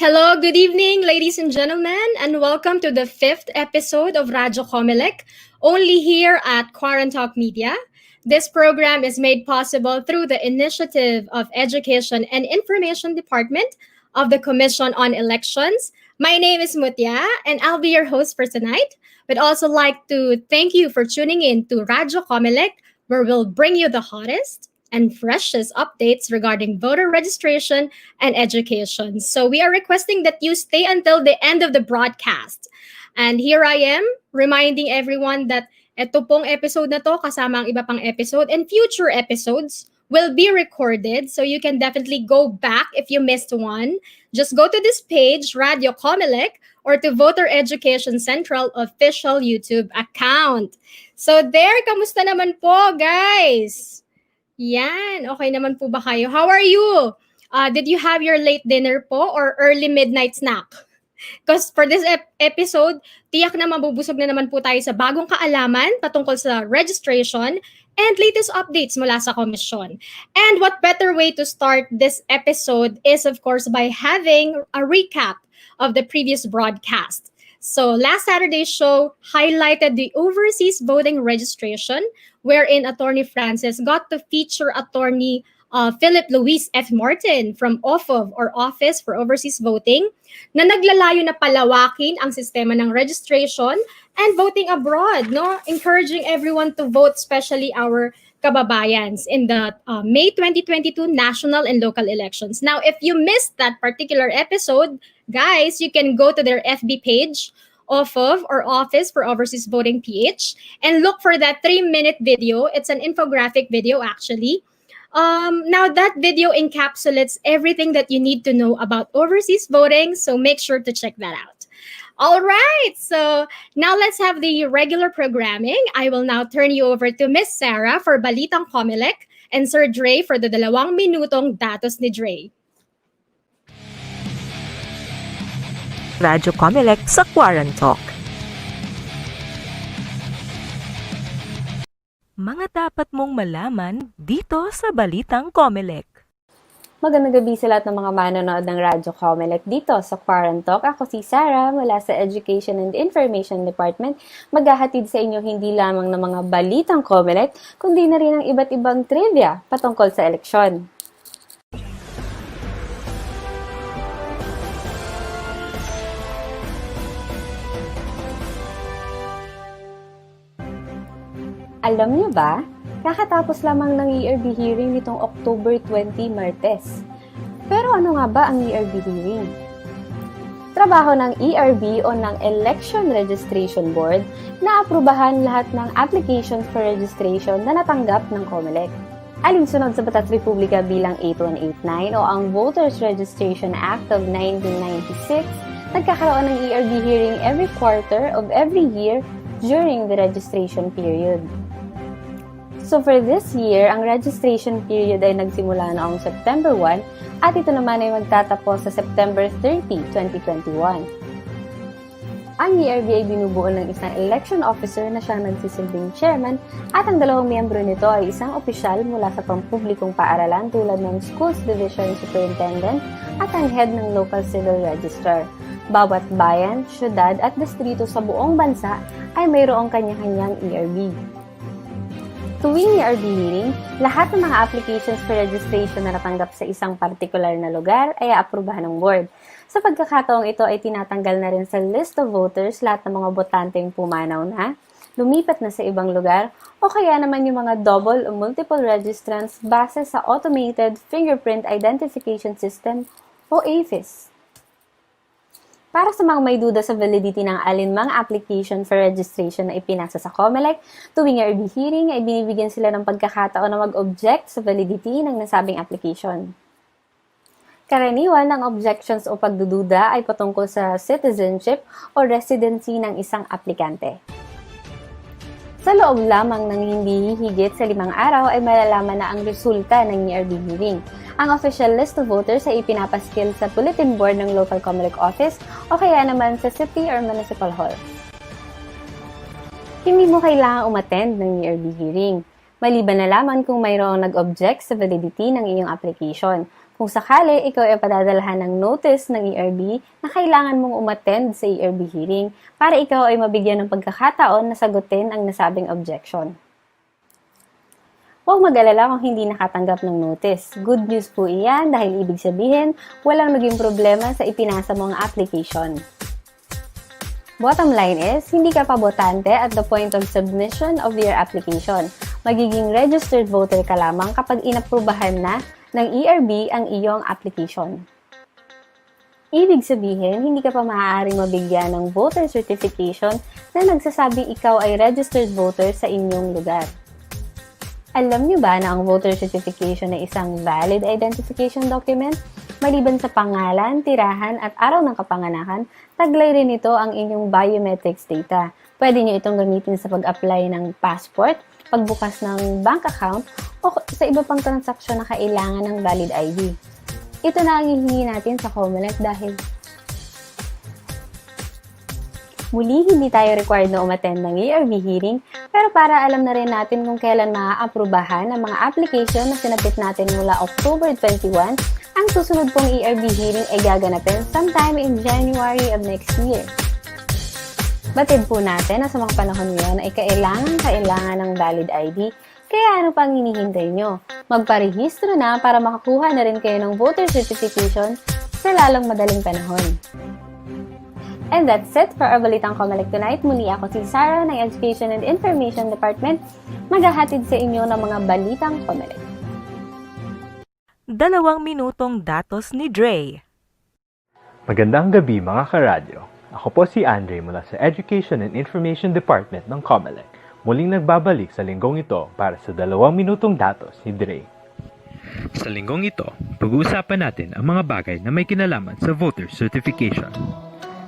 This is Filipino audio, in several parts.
Hello, good evening, ladies and gentlemen, and welcome to the fifth episode of Radyo Comelec, only here at Quarantalk Media. This program is made possible through the initiative of Education and Information Department of the Commission on Elections. My name is Mutya, and I'll be your host for tonight. We'd also like to thank you for tuning in to Radyo Comelec, where we'll bring you the hottest and freshest updates regarding voter registration and education. So we are requesting that you stay until the end of the broadcast. And here I am reminding everyone that ito pong episode na to kasama ang iba pang episode and future episodes will be recorded. So you can definitely go back if you missed one. Just go to this page, Radio Comelec, or to Voter Education Central official YouTube account. So there, kamusta naman po, guys? Yan, okay naman po ba kayo? How are you? Did you have your late dinner po or early midnight snack? Because for this episode, tiyak na mabubusog na naman po tayo sa bagong kaalaman patungkol sa registration and latest updates mula sa komisyon. And what better way to start this episode is of course by having a recap of the previous broadcast. So last Saturday's show highlighted the overseas voting registration wherein Attorney Francis got to feature Attorney Philip Luis F. Martin from OFOV or Office for Overseas Voting na naglalayo na palawakin ang sistema ng registration and voting abroad, no? Encouraging everyone to vote, especially our kababayans in the May 2022 national and local elections. Now, if you missed that particular episode, guys, you can go to their FB page of or Office for Overseas Voting PH and look for that 3-minute video. It's an infographic video actually. Now that video encapsulates everything that you need to know about overseas voting, so make sure to check that out. All right, so now let's have the regular programming. I will now turn you over to Miss Sarah for Balitang Comelec and Sir Dre for the 2-minutong datos ni Dre. Radyo Comelec sa Quarantalk. Mga dapat mong malaman dito sa Balitang Comelec. Magandang gabi sa lahat ng mga manonood ng Radyo Comelec dito sa Quarantalk. Ako si Sarah mula sa Education and Information Department. Maghahatid sa inyo hindi lamang ng mga Balitang Comelec, kundi na rin ang iba't ibang trivia patungkol sa eleksyon. Alam niyo ba, kakatapos lamang ng ERB hearing nitong October 20, Martes. Pero ano nga ba ang ERB hearing? Trabaho ng ERB o ng Election Registration Board na aprubahan lahat ng applications for registration na natanggap ng COMELEC. Alinsunod sa Batas Republika bilang 8189 o ang Voters Registration Act of 1996, nagkakaroon ng ERB hearing every quarter of every year during the registration period. So for this year, ang registration period ay nagsimula noong September 1 at ito naman ay magtatapos sa September 30, 2021. Ang ERB ay binubuo ng isang election officer na siyang nagsisilbing chairman at ang 2 miyembro nito ay isang opisyal mula sa pampublikong paaralan tulad ng Schools Division Superintendent at ang head ng Local Civil Register. Bawat bayan, syudad at distrito sa buong bansa ay mayroong kanya-kanyang ERB. Tuwing ERB hearing, lahat ng mga applications for registration na natanggap sa isang partikular na lugar ay aaprubahan ng board. Sa pagkakataong ito ay tinatanggal na rin sa list of voters lahat ng mga botanteng pumanaw na, lumipat na sa ibang lugar, o kaya naman yung mga double o multiple registrants base sa Automated Fingerprint Identification System o AFIS. Para sa mga may duda sa validity ng alinmang application for registration na ipinasa sa COMELEC, tuwing ERB hearing ay binibigyan sila ng pagkakataon na mag-object sa validity ng nasabing application. Karaniwan ng objections o pagdududa ay patungkol sa citizenship o residency ng isang aplikante. Sa loob lamang ng hindi higit sa 5 araw ay malalaman na ang resulta ng ERB hearing. Ang official list of voters ay ipinapaskil sa bulletin board ng local COMELEC office o kaya naman sa city or municipal hall. Hindi mo kailangang umattend ng ERB hearing, maliban na lamang kung mayroong nag-object sa validity ng iyong application. Kung sakali ikaw ay padadalahan ng notice ng ERB na kailangan mong umattend sa ERB hearing para ikaw ay mabigyan ng pagkakataon na sagutin ang nasabing objection. Huwag mag-alala kung hindi nakatanggap ng notice. Good news po iyan dahil ibig sabihin walang naging problema sa ipinasa mong application. Bottom line is, hindi ka pa botante at the point of submission of your application. Magiging registered voter ka lamang kapag inaprubahan na ng ERB ang iyong application. Ibig sabihin, hindi ka pa maaaring mabigyan ng voter certification na nagsasabing ikaw ay registered voter sa inyong lugar. Alam niyo ba na ang voter certification ay isang valid identification document? Maliban sa pangalan, tirahan at araw ng kapanganakan, taglay rin ito ang inyong biometrics data. Pwede niyo itong gamitin sa pag-apply ng passport, pagbukas ng bank account, o sa iba pang transaksyon na kailangan ng valid ID. Ito na ang hihingi natin sa COMELEC dahil muli, hindi tayo required na umattend ng ERB hearing, pero para alam na rin natin kung kailan maaaprubahan ang mga application na sinabit natin mula October 21, ang susunod pong ERB hearing ay gaganapin sometime in January of next year. Batid po natin na sa mga panahon ngayon ay kailangan ng valid ID, kaya ano pang hinihintay nyo? Magparehistro na para makakuha na rin kayo ng voter certification sa lalong madaling panahon. And that's it for our Balitang COMELEC tonight. Muli ako si Sarah ng Education and Information Department, maghahatid sa inyo ng mga Balitang COMELEC. 2 minutong datos ni Dre. Magandang gabi mga karadyo. Ako po si Andre mula sa Education and Information Department ng COMELEC. Muling nagbabalik sa linggong ito para sa 2 minutong datos ni Dre. Sa linggong ito, pag-uusapan natin ang mga bagay na may kinalaman sa voter certification.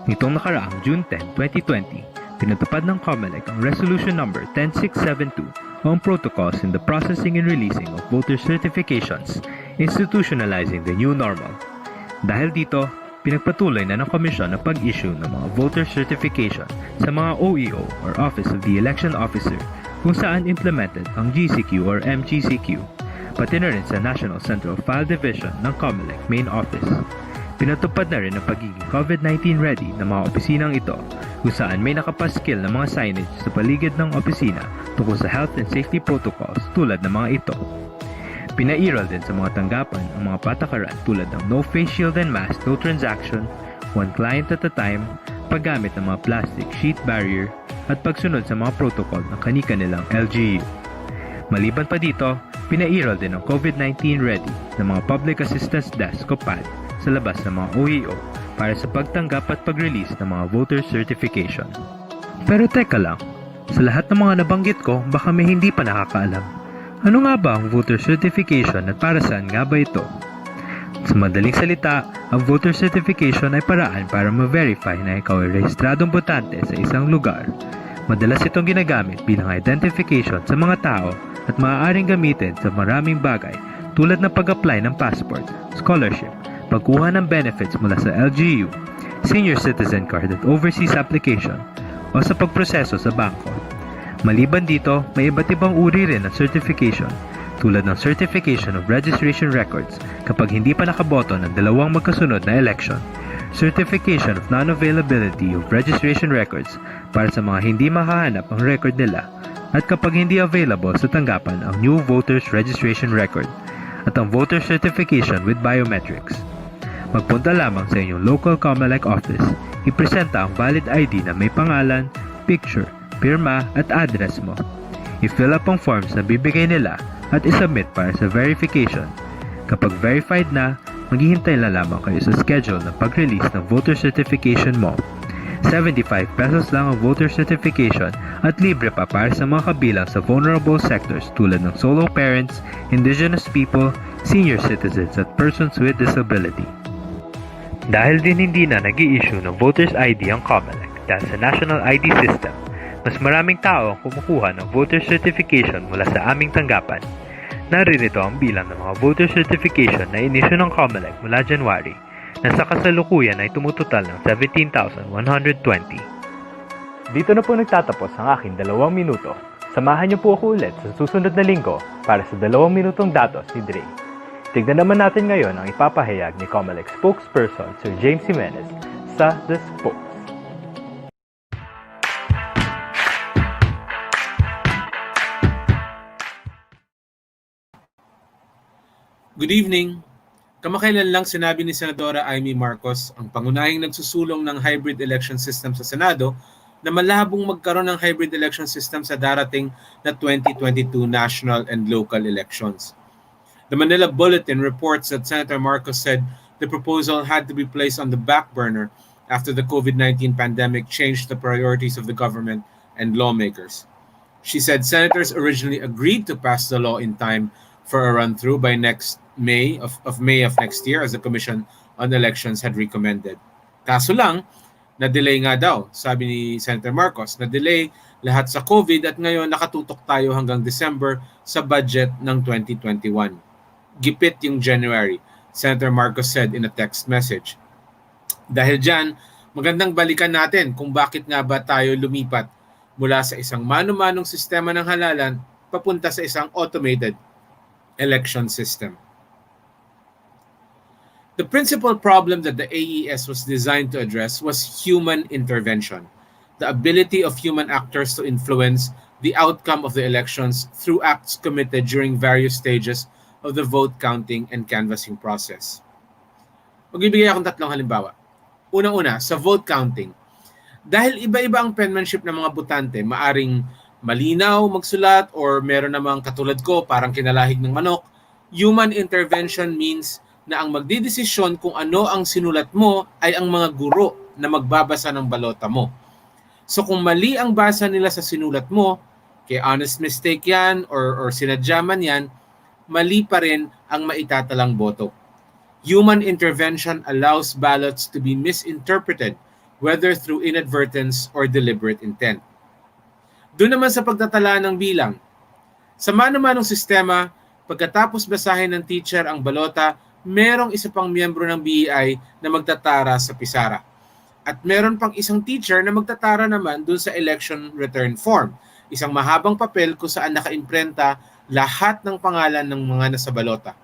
Nitong nakaraang June 10, 2020, pinatupad ng COMELEC ang Resolution Number 10672 o ang Protocols in the Processing and Releasing of Voter Certifications, institutionalizing the new normal. Dahil dito, pinagpatuloy na ng komisyon ang pag-issue ng mga voter certification sa mga OEO or Office of the Election Officer kung saan implemented ang GCQ or MGCQ, pati na rin sa National Central File Division ng COMELEC Main Office. Pinatupad na rin ang pagiging COVID-19 ready ng mga opisinang ito kung saan may nakapaskil na mga signage sa paligid ng opisina tungkol sa health and safety protocols tulad ng mga ito. Pinairal din sa mga tanggapan ang mga patakaran tulad ng no face shield and mask, no transaction, one client at a time, paggamit ng mga plastic sheet barrier, at pagsunod sa mga protocol ng kani-kanilang LGU. Maliban pa dito, pinairal din ang COVID-19 ready ng mga Public Assistance Desk o PAD sa labas ng mga OEO para sa pagtanggap at pag-release ng mga voter certification. Pero teka lang, sa lahat ng mga nabanggit ko, baka may hindi pa nakakaalam. Ano nga ba ang voter certification at para saan nga ba ito? Sa madaling salita, ang voter certification ay paraan para ma-verify na ikaw ay rehistradong botante sa isang lugar. Madalas itong ginagamit bilang identification sa mga tao at maaaring gamitin sa maraming bagay tulad ng pag-apply ng passport, scholarship, pagkuha ng benefits mula sa LGU, senior citizen card at overseas application, o sa pagproseso sa bangko. Maliban dito, may iba't ibang uri rin ng certification, tulad ng Certification of Registration Records kapag hindi pa nakaboto ng 2 magkasunod na election, Certification of Non-Availability of Registration Records para sa mga hindi makahanap ang record nila, at kapag hindi available sa tanggapan ang New Voters Registration Record, at ang Voter Certification with Biometrics. Magpunta lamang sa inyong local COMELEC office, ipresenta ang valid ID na may pangalan, picture, pirma at address mo. I-fill up ang forms na bibigay nila at isubmit para sa verification. Kapag verified na, maghihintay na lamang kayo sa schedule ng pag-release ng voter certification mo. 75 pesos lang ang voter certification at libre pa para sa mga kabilang sa vulnerable sectors tulad ng solo parents, indigenous people, senior citizens at persons with disability. Dahil din hindi na nag-i-issue ng voter's ID ang COMELEC dahil sa National ID System, mas maraming tao ang kumukuha ng voter certification mula sa aming tanggapan. Naririto ang bilang ng mga voter certification na inisyu ng COMELEC mula January na sa kasalukuyan ay tumutotal ng 17,120. Dito na po nagtatapos ang aking 2 minuto. Samahan niyo po ako ulit sa susunod na linggo para sa 2 minutong datos ni Dre. Tignan naman natin ngayon ang ipapahayag ni COMELEC spokesperson Sir James Jimenez sa The Spokes. Good evening. Kamakailan lang sinabi ni Senadora Amy Marcos, ang pangunahing nagsusulong ng hybrid election system sa Senado, na malabong magkaroon ng hybrid election system sa darating na 2022 national and local elections. The Manila Bulletin reports that Senator Marcos said the proposal had to be placed on the back burner after the COVID-19 pandemic changed the priorities of the government and lawmakers. She said senators originally agreed to pass the law in time for a run-through by May of next year, as the Commission on Elections had recommended. Kaso lang, na-delay nga daw, sabi ni Senator Marcos, na-delay lahat sa COVID at ngayon nakatutok tayo hanggang December sa budget ng 2021. Gipit yung January, Senator Marcos said in a text message. Dahil dyan, magandang balikan natin kung bakit nga ba tayo lumipat mula sa isang mano-manong sistema ng halalan papunta sa isang automated election system. The principal problem that the AES was designed to address was human intervention, the ability of human actors to influence the outcome of the elections through acts committed during various stages of the vote counting and canvassing process. Magbibigay akong tatlong halimbawa. Unang-una, sa vote counting. Dahil iba-iba ang penmanship ng mga botante, maaring malinaw magsulat or meron namang katulad ko, parang kinalahig ng manok, human intervention means na ang magdidesisyon kung ano ang sinulat mo ay ang mga guro na magbabasa ng balota mo. So kung mali ang basa nila sa sinulat mo, kay honest mistake yan or sinadya man yan, mali pa rin ang maitatalang boto. Human intervention allows ballots to be misinterpreted, whether through inadvertence or deliberate intent. Doon naman sa pagtatala ng bilang. Sa mano-manong sistema, pagkatapos basahin ng teacher ang balota, merong isa pang miyembro ng BEI na magtatara sa pisara. At meron pang isang teacher na magtatara naman dun sa election return form. Isang mahabang papel kung saan nakaimprenta lahat ng pangalan ng mga nasa balota.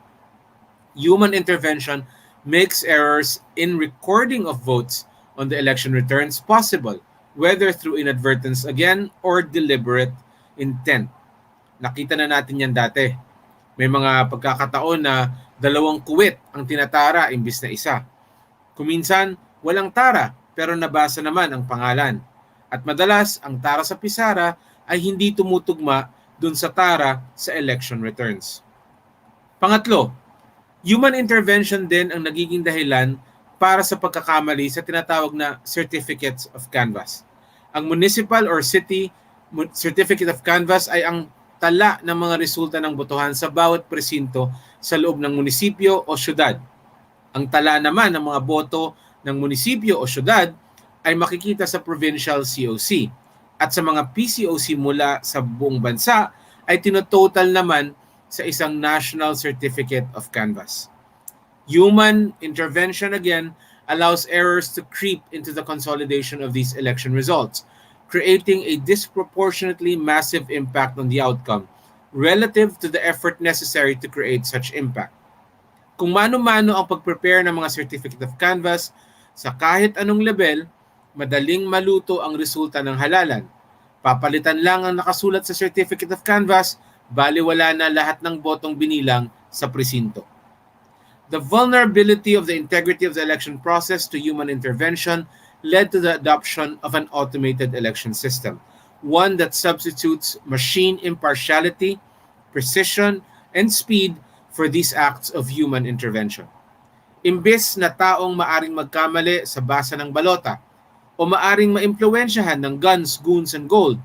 Human intervention makes errors in recording of votes on the election returns possible, whether through inadvertence again or deliberate intent. Nakita na natin yan dati. May mga pagkakataon na 2 kuwit ang tinatara imbis na isa. Kuminsan, walang tara pero nabasa naman ang pangalan. At madalas, ang tara sa pisara ay hindi tumutugma dun sa tara sa election returns. Pangatlo, human intervention din ang nagiging dahilan para sa pagkakamali sa tinatawag na certificates of canvass. Ang municipal or city certificate of canvass ay ang tala ng mga resulta ng botohan sa bawat presinto sa loob ng munisipyo o syudad. Ang tala naman ng mga boto ng munisipyo o syudad ay makikita sa provincial COC. At sa mga PCOC mula sa buong bansa ay tinototal naman sa isang National Certificate of Canvass. Human intervention again allows errors to creep into the consolidation of these election results, creating a disproportionately massive impact on the outcome relative to the effort necessary to create such impact. Kung mano-mano ang pag-prepare ng mga Certificate of Canvass, sa kahit anong level, madaling maluto ang resulta ng halalan. Papalitan lang ang nakasulat sa Certificate of Canvass, baliwala na lahat ng botong binilang sa presinto. The vulnerability of the integrity of the election process to human intervention led to the adoption of an automated election system, one that substitutes machine impartiality, precision, and speed for these acts of human intervention. Imbes na taong maaring magkamali sa basa ng balota o maaring maimpluwensyahan ng guns, goons, and gold,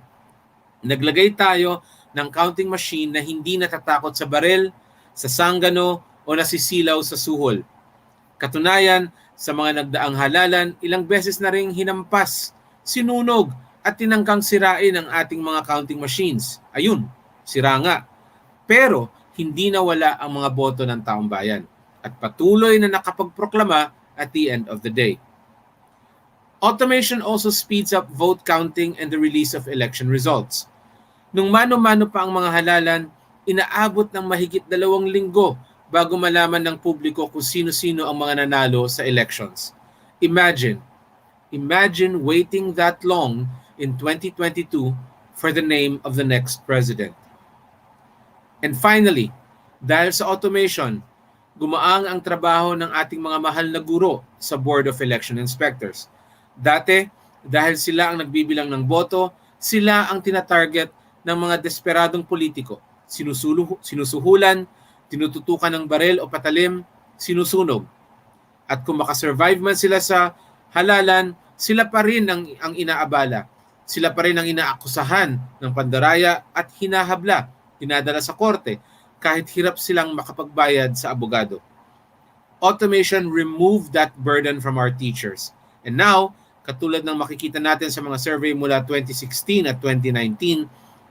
naglagay tayo ng counting machine na hindi natatakot sa baril, sa sanggano, o nasisilaw sa suhol. Katunayan, sa mga nagdaang halalan, ilang beses na ring hinampas, sinunog, at tinangkang sirain ang ating mga counting machines. Ayun, sira nga. Pero, hindi nawala ang mga boto ng taong bayan at patuloy na nakapagproklama at the end of the day. Automation also speeds up vote counting and the release of election results. Nung mano-mano pa ang mga halalan, inaabot ng mahigit 2 linggo bago malaman ng publiko kung sino-sino ang mga nanalo sa elections. Imagine waiting that long in 2022 for the name of the next president. And finally, dahil sa automation, gumaang ang trabaho ng ating mga mahal na guro sa Board of Election Inspectors. Dati, dahil sila ang nagbibilang ng boto, sila ang tinatarget ng mga desperadong politiko. Sinusuhulan, tinututukan ng barel o patalim, sinusunog. At kung makasurvive man sila sa halalan, sila pa rin ang inaabala. Sila pa rin ang inaakusahan ng pandaraya at hinahabla, dinadala sa korte, kahit hirap silang makapagbayad sa abogado. Automation removed that burden from our teachers. And now, katulad ng makikita natin sa mga survey mula 2016 at 2019,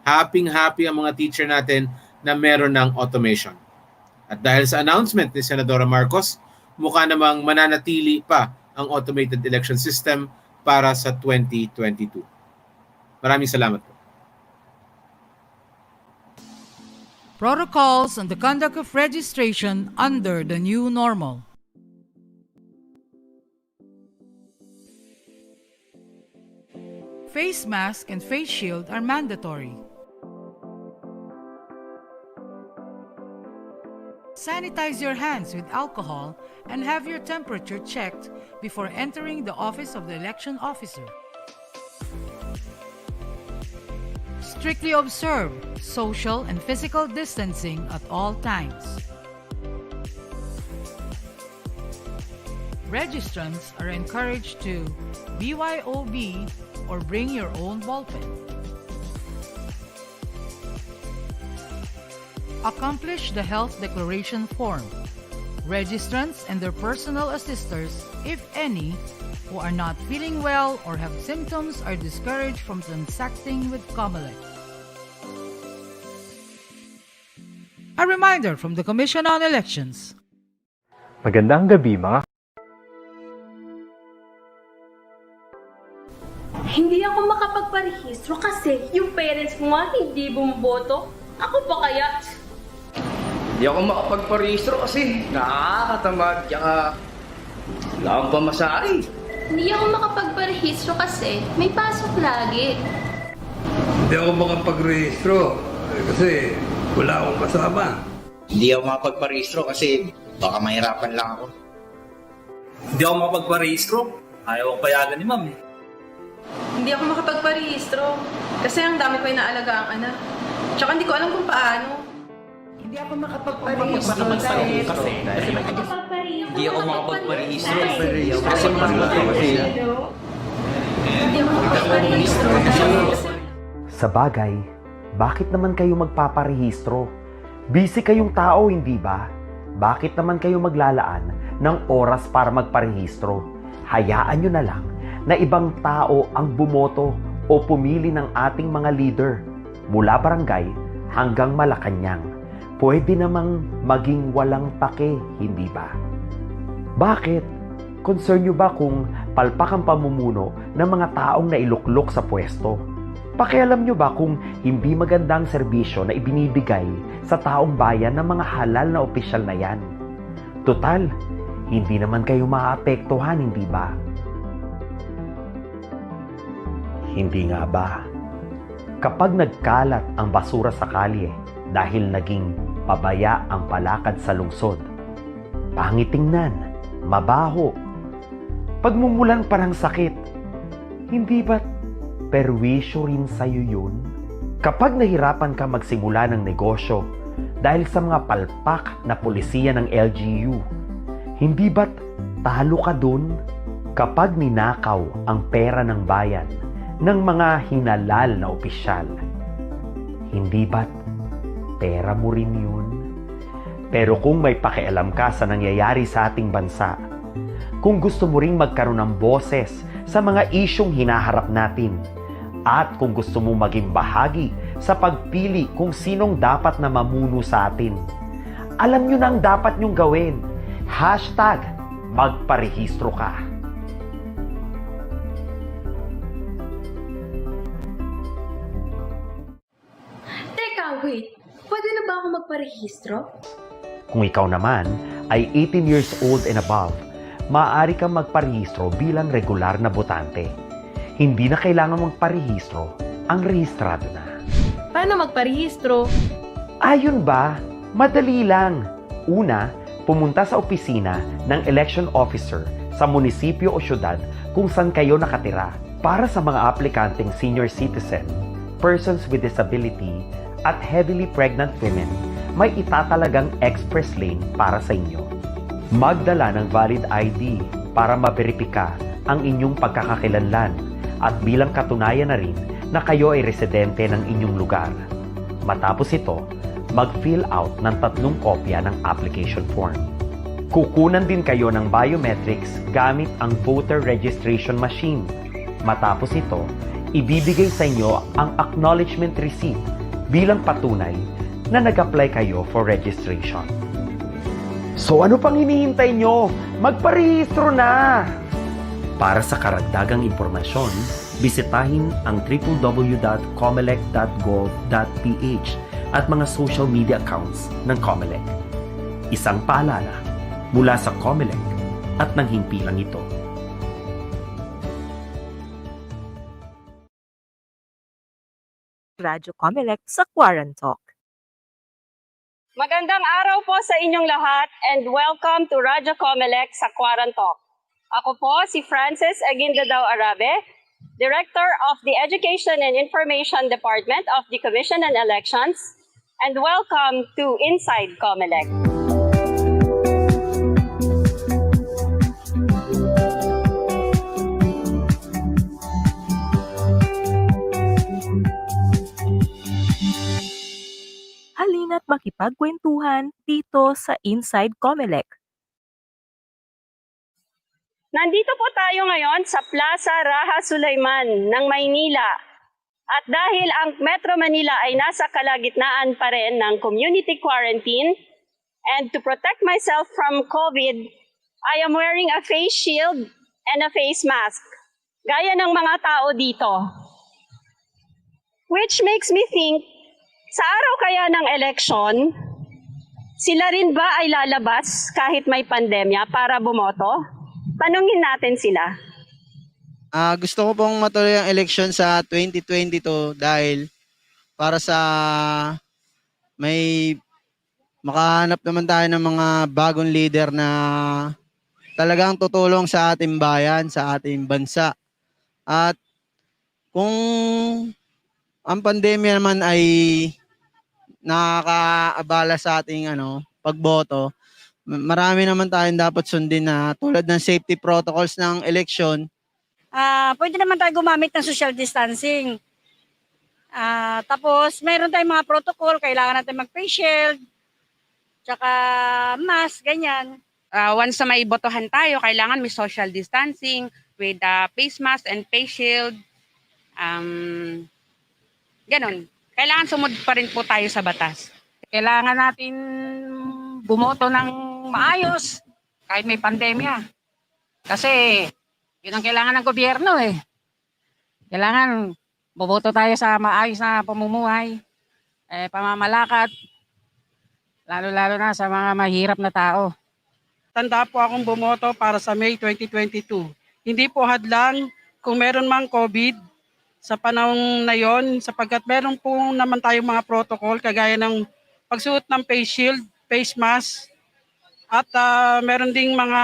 happy ang mga teacher natin na meron ng automation. At dahil sa announcement ni Senadora Marcos, mukha namang mananatili pa ang automated election system para sa 2022. Maraming salamat po. Protocols on the conduct of registration under the new normal. Face mask and face shield are mandatory. Sanitize your hands with alcohol and have your temperature checked before entering the office of the election officer. Strictly observe social and physical distancing at all times. Registrants are encouraged to BYOB or bring your own ballpen. Accomplish the health declaration form. Registrants and their personal assisters, if any, who are not feeling well or have symptoms are discouraged from transacting with COMELEC. A reminder from the Commission on Elections. Magandang gabi mga Hindi ako makapagparehistro kasi yung parents mo nga hindi bumoboto. Ako pa kaya? Hindi ako makapagparehistro kasi nakakatamad tsaka wala akong pamasahe. Hindi ako makapagparehistro kasi may pasok lagi. Hindi ako makapag-rehistro kasi wala akong kasama. Hindi ako makapagparehistro kasi baka mahirapan lang ako. Hindi ako makapagparehistro. Ayaw akong payagan ni ma'am. Hindi ako makapagparehistro kasi ang dami ko inaalaga ang anak. Tsaka hindi ko alam kung paano. Hindi ako makapagparehistro kasi hindi ako makapagparehistro kasi Hindi ako makapagparehistro kasi Sa bagay, bakit naman kayo magpaparehistro? Busy kayong tao, hindi ba? Bakit naman kayo maglalaan ng oras para magparehistro? Hayaan nyo na lang na ibang tao ang bumoto o pumili ng ating mga leader mula barangay hanggang Malacanang. Pwede namang maging walang pake, hindi ba? Bakit? Concern nyo ba kung palpak ang pamumuno ng mga taong nailuklok sa pwesto? Pakialam nyo ba kung hindi magandang serbisyo na ibinibigay sa taong bayan ng mga halal na opisyal na yan? Total, hindi naman kayo maapektuhan, hindi ba? Hindi nga ba? Kapag nagkalat ang basura sa kalye dahil naging pabaya ang palakad sa lungsod, pangit tingnan, mabaho, pagmumulan parang sakit, hindi ba perwisyo rin sa'yo yun? Kapag nahirapan ka magsimula ng negosyo dahil sa mga palpak na pulisiya ng LGU, hindi ba't talo ka dun? Kapag ninakaw ang pera ng bayan ng mga hinalal na opisyal, hindi ba't pera mo rin yun? Pero kung may pakialam ka sa nangyayari sa ating bansa, kung gusto mo ring magkaroon ng boses sa mga isyong hinaharap natin, at kung gusto mo maging bahagi sa pagpili kung sinong dapat na mamuno sa atin, alam nyo na ang dapat nyong gawin. #magparehistro ka. Teka, wait. Pwede na ba ako magparehistro? Kung ikaw naman ay 18 years old and above, maaari kang magparehistro bilang regular na botante. Hindi na kailangan magparehistro, ang rehistrado na. Paano magparehistro? Ayun ba? Madali lang. Una, pumunta sa opisina ng election officer sa munisipyo o syudad kung saan kayo nakatira. Para sa mga aplikanteng senior citizen, persons with disability, at heavily pregnant women, may itatalagang express lane para sa inyo. Magdala ng valid ID para maberipika ang inyong pagkakakilanlan at bilang katunayan na rin na kayo ay residente ng inyong lugar. Matapos ito, mag-fill out ng 3 kopya ng application form. Kukunan din kayo ng biometrics gamit ang voter registration machine. Matapos ito, ibibigay sa inyo ang acknowledgement receipt bilang patunay na nag-apply kayo for registration. So ano pang hinihintay nyo? Magparehistro na! Para sa karagdagang impormasyon, bisitahin ang www.comelec.gov.ph at mga social media accounts ng Comelec. Isang paalala mula sa Comelec at ng himpilang ito. Radyo Comelec sa Quarantalk. Magandang araw po sa inyong lahat and welcome to Radyo Comelec sa Quarantalk. Ako po si Frances Aguindadao Arabe, Director of the Education and Information Department of the Commission on Elections, and welcome to Inside Comelec. Halina't makipagkwentuhan dito sa Inside Comelec. Nandito po tayo ngayon sa Plaza Raha Sulaiman ng Maynila. At dahil ang Metro Manila ay nasa kalagitnaan pa rin ng community quarantine, and to protect myself from COVID, I am wearing a face shield and a face mask, gaya ng mga tao dito. Which makes me think, sa araw kaya ng election, sila rin ba ay lalabas kahit may pandemya para bumoto? Tanungin natin sila. Gusto ko pong matuloy ang election sa 2022 dahil para sa may makahanap naman tayo ng mga bagong leader na talagang tutulong sa ating bayan, sa ating bansa. At kung ang pandemya naman ay nakakaabala sa ating pagboto, marami naman tayong dapat sundin na tulad ng safety protocols ng election. Pwede naman tayo gumamit ng social distancing. Tapos meron tayong mga protocol, kailangan natin mag-face shield, tsaka mask, ganyan. Once na may botohan tayo, kailangan may social distancing with face mask and face shield. Ganon. Kailangan sumunod pa rin po tayo sa batas. Kailangan natin bumoto ng maayos kahit may pandemya. Kasi yun ang kailangan ng gobyerno eh. Kailangan boboto tayo sa maayos na pamumuhay, pamamalakad, lalo-lalo na sa mga mahirap na tao. Tanda po akong bumoto para sa May 2022. Hindi po hadlang kung meron mang COVID sa panahon na yon, sapagkat meron po naman tayong mga protocol kagaya ng pagsuot ng face shield, face mask, at meron ding mga,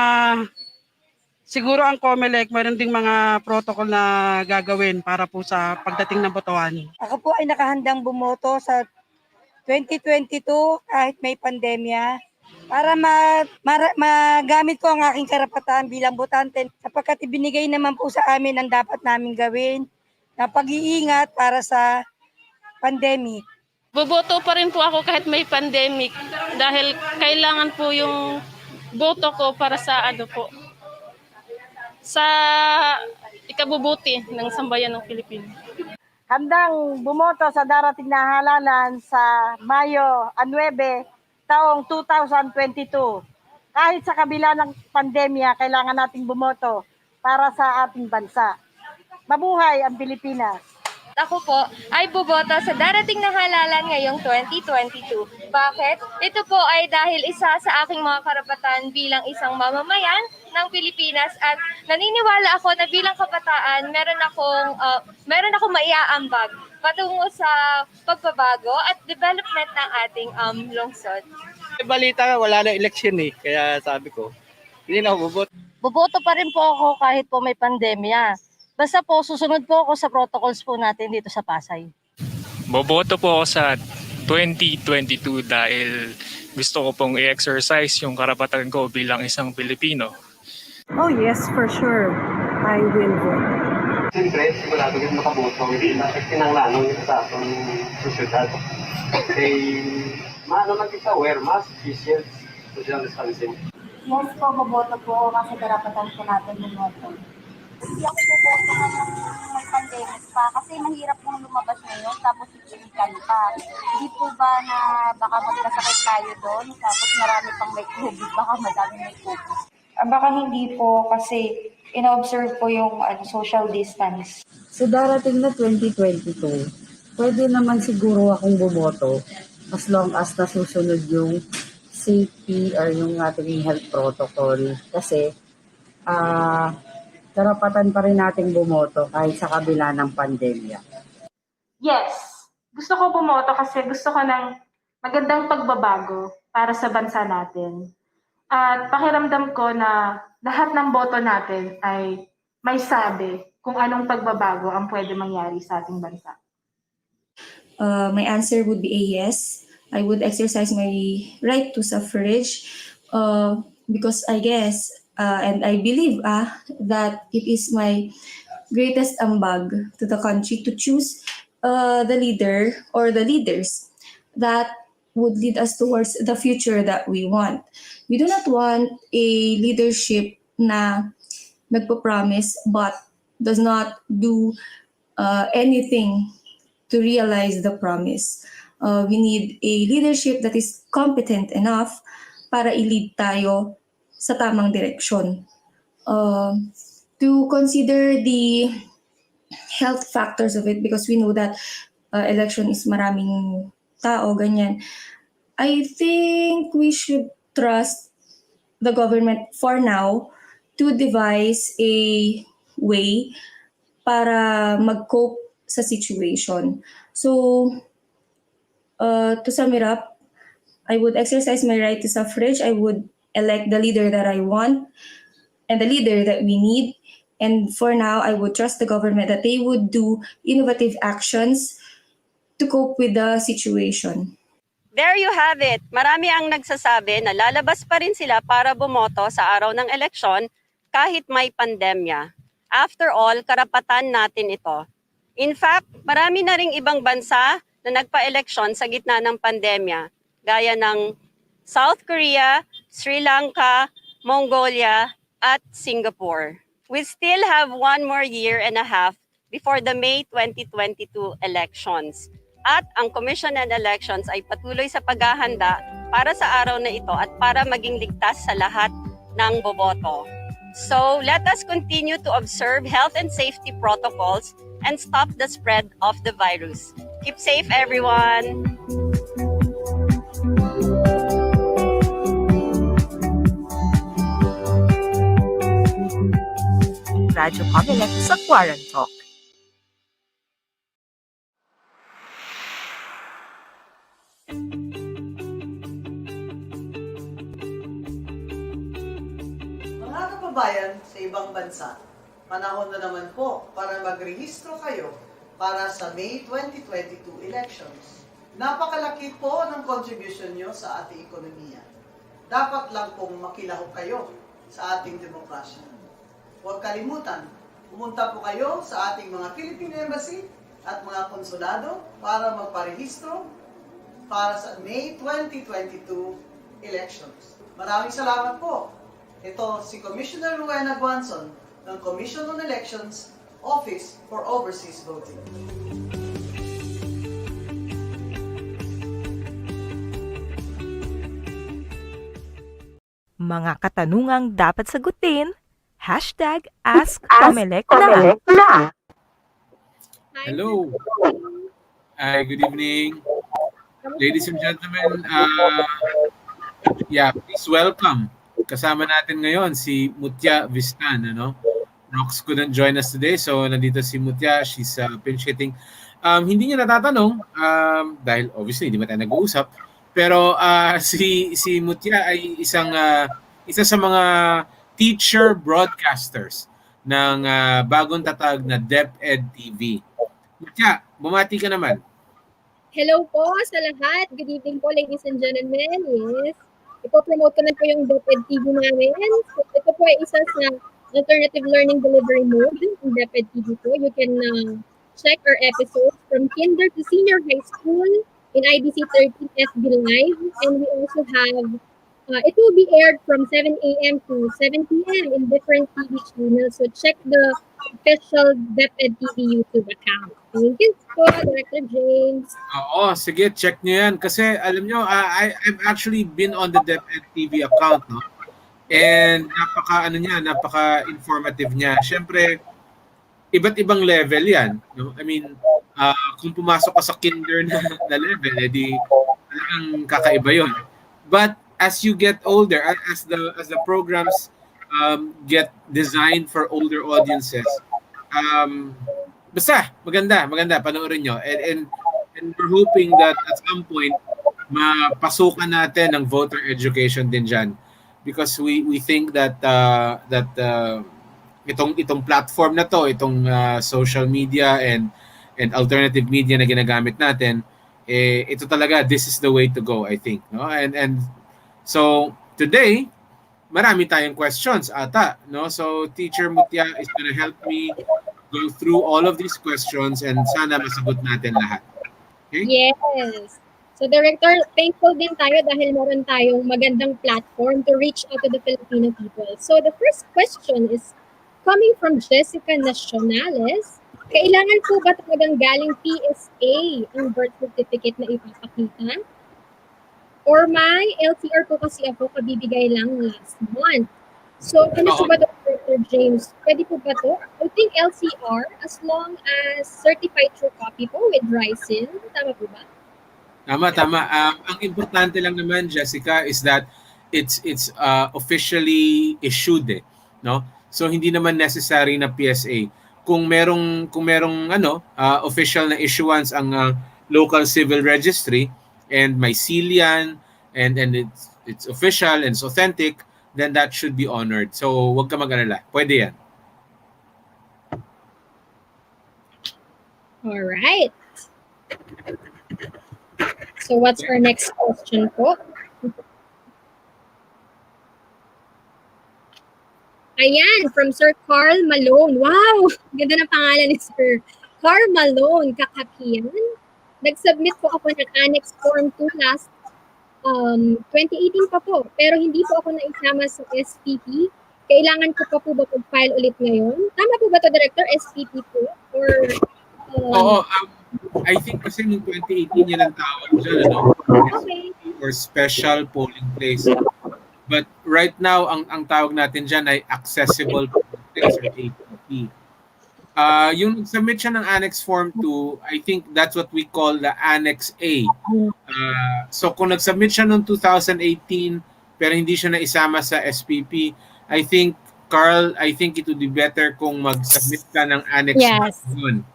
siguro ang Comelec, meron ding mga protocol na gagawin para po sa pagdating ng botohan. Ako po ay nakahandang bumoto sa 2022 kahit may pandemya para magamit ko ang aking karapatan bilang botante sapagkat ibinigay naman po sa amin ang dapat naming gawin na pag-iingat para sa pandemic. Boboto pa rin po ako kahit may pandemic dahil kailangan po yung boto ko para sa sa ikabubuti ng sambayan ng Pilipinas. Handang bumoto sa darating na halalan sa Mayo 9, taong 2022. Kahit sa kabila ng pandemya, kailangan nating bumoto para sa ating bansa. Mabuhay ang Pilipinas! ako po ay boboto sa darating na halalan ngayong 2022. Bakit? Ito po ay dahil isa sa aking mga karapatan bilang isang mamamayan ng Pilipinas at naniniwala ako na bilang kabataan meron akong maiaambag patungo sa pagbabago at development ng ating lungsod. Balita wala na election kaya sabi ko, hindi na ako boboto. Boboto pa rin po ako kahit po may pandemya. Basta po, susunod po ako sa protocols po natin dito sa Pasay. Boboto po ako sa 2022 dahil gusto ko pong i-exercise yung karapatan ko bilang isang Pilipino. Oh yes, for sure. I will vote. Siyempre, sigurado yung makaboto. Hindi na kinanglanong yung sa atong susyudad. Maano man kita, wear mask, face shields, social distancing. Yes po, boboto po ako kasi karapatan po natin bumoto. Hindi ako boboto ng may pandemic pa kasi mahirap pong lumabas ngayon tapos physical pa. Hindi po ba na baka magkasakit tayo doon tapos marami pang may COVID, baka madami may COVID? Baka hindi po kasi ina-observe po yung social distance. Sa darating na 2022, pwede naman siguro akong bumoto as long as nasusunod yung safety or yung ating health protocol kasi karapatan pa rin nating bumoto kahit sa kabila ng pandemya. Yes, gusto ko bumoto kasi gusto ko ng magandang pagbabago para sa bansa natin. At pakiramdam ko na lahat ng boto natin ay may sabi kung anong pagbabago ang pwede mangyari sa ating bansa. My answer would be a yes. I would exercise my right to suffrage because I guess and I believe that it is my greatest ambag to the country to choose the leader or the leaders that would lead us towards the future that we want. We do not want a leadership na nagpo-promise but does not do anything to realize the promise. We need a leadership that is competent enough para i-lead tayo sa tamang direksyon. To consider the health factors of it because we know that election is maraming tao, ganyan. I think we should trust the government for now to devise a way para mag-cope sa situation. So, to sum it up, I would exercise my right to suffrage. I would elect the leader that I want and the leader that we need. And for now, I would trust the government that they would do innovative actions to cope with the situation. There you have it. Marami ang nagsasabi na lalabas pa rin sila para bumoto sa araw ng eleksyon kahit may pandemya. After all, karapatan natin ito. In fact, marami na ring ibang bansa na nagpa-eleksyon sa gitna ng pandemya, gaya ng South Korea, Sri Lanka, Mongolia, at Singapore. We still have 1 more year and a half before the May 2022 elections. At ang Commission on Elections ay patuloy sa paghahanda para sa araw na ito at para maging ligtas sa lahat ng boboto. So, let us continue to observe health and safety protocols and stop the spread of the virus. Keep safe, everyone! Radyo Comelec sa Quarantalk. Mga kababayan sa ibang bansa, panahon na naman po para magrehistro kayo para sa May 2022 elections. Napakalaki po ng contribution nyo sa ating ekonomiya. Dapat lang pong makilahok kayo sa ating demokrasya. Huwag kalimutan, pumunta po kayo sa ating mga Philippine Embassy at mga konsulado para magparehistro para sa May 2022 elections. Maraming salamat po. Ito si Commissioner Rowena Guanzon ng Commission on Elections, Office for Overseas Voting. Mga katanungang dapat sagutin, #AskComelec na. Hello. Hi, good evening. Ladies and gentlemen, please welcome. Kasama natin ngayon si Mutya Vistan, ano? Rox couldn't join us today, so nandito si Mutya. She's pinch hitting. Hindi niya natatanong dahil obviously hindi ba tayo nag-uusap. Pero si Mutya ay isa sa mga teacher broadcasters ng bagong tatag na DepEd TV. Mutya, bumati ka naman. Hello po sa lahat. Good evening po, ladies and gentlemen. Yes. Ipo-promote ko na po yung DepEd TV namin. So, ito po ay isa sa alternative learning delivery mode in DepEd TV po. You can check our episodes from kinder to senior high school in IBC 13 FB Live. And we also have, it will be aired from 7 a.m. to 7 p.m. in different TV channels. So check the official DepEd TV YouTube account. Thank you po, Director James. Oo, sige, check nyo yan. Kasi alam nyo, I've actually been on the DepEd TV account, no? And napaka-informative niya. Siyempre, iba't ibang level yan. No? I mean, kung pumasok ka sa kinder na level, edi talagang kakaiba yon. But as you get older, as the programs get designed for older audiences, basta maganda panoorin nyo, and we're hoping that at some point mapasukan natin ng voter education din diyan, because we think that itong platform na to, itong social media and alternative media na ginagamit natin, ito talaga, this is the way to go, I think, no? And so today marami tayong questions ata, no? So Teacher Mutya is gonna help me go through all of these questions and sana masagot natin lahat. Okay? Yes. So Director, thankful din tayo dahil meron tayong magandang platform to reach out to the Filipino people. So the first question is coming from Jessica Nacionales. Kailangan po ba talagang galing PSA ang birth certificate na ipapakita? Or may LTR po kasi ako, kabibigay lang last month. So, ano po ba, Dr. James? Pwede po ba to? I think LCR as long as certified true copy po with RISIN. Tama po ba? Tama. Ang importante lang naman, Jessica, is that it's officially issued, no? So hindi naman necessary na PSA. Kung merong official na issuance ang local civil registry and may seal yan, and it's official and it's authentic, then that should be honored. So wag ka mag-alala. Pwede yan. All right. So what's our next question po? Ayan, from Sir Carl Malone. Wow! Ganda ng pangalan ni Sir Carl Malone, Kakakiyan. Nag-submit po ako ng Annex Form 2 last 2018 pa po. Pero hindi po ako naisama sa SPP. Kailangan ko pa po ba pag-file ulit ngayon? Tama po ba to, Director? SPP po? Or Oo, I think kasi noong 2018 yan ang tawag dyan, ano? Okay. Or special polling place. But right now, ang tawag natin dyan ay accessible polling place or APP. Yung submit siya ng Annex Form 2, I think that's what we call the Annex A. So kung nag-submit siya noong 2018 pero hindi siya naisama sa SPP, I think, Carl, it would be better kung mag-submit ka ng Annex Yes. yun.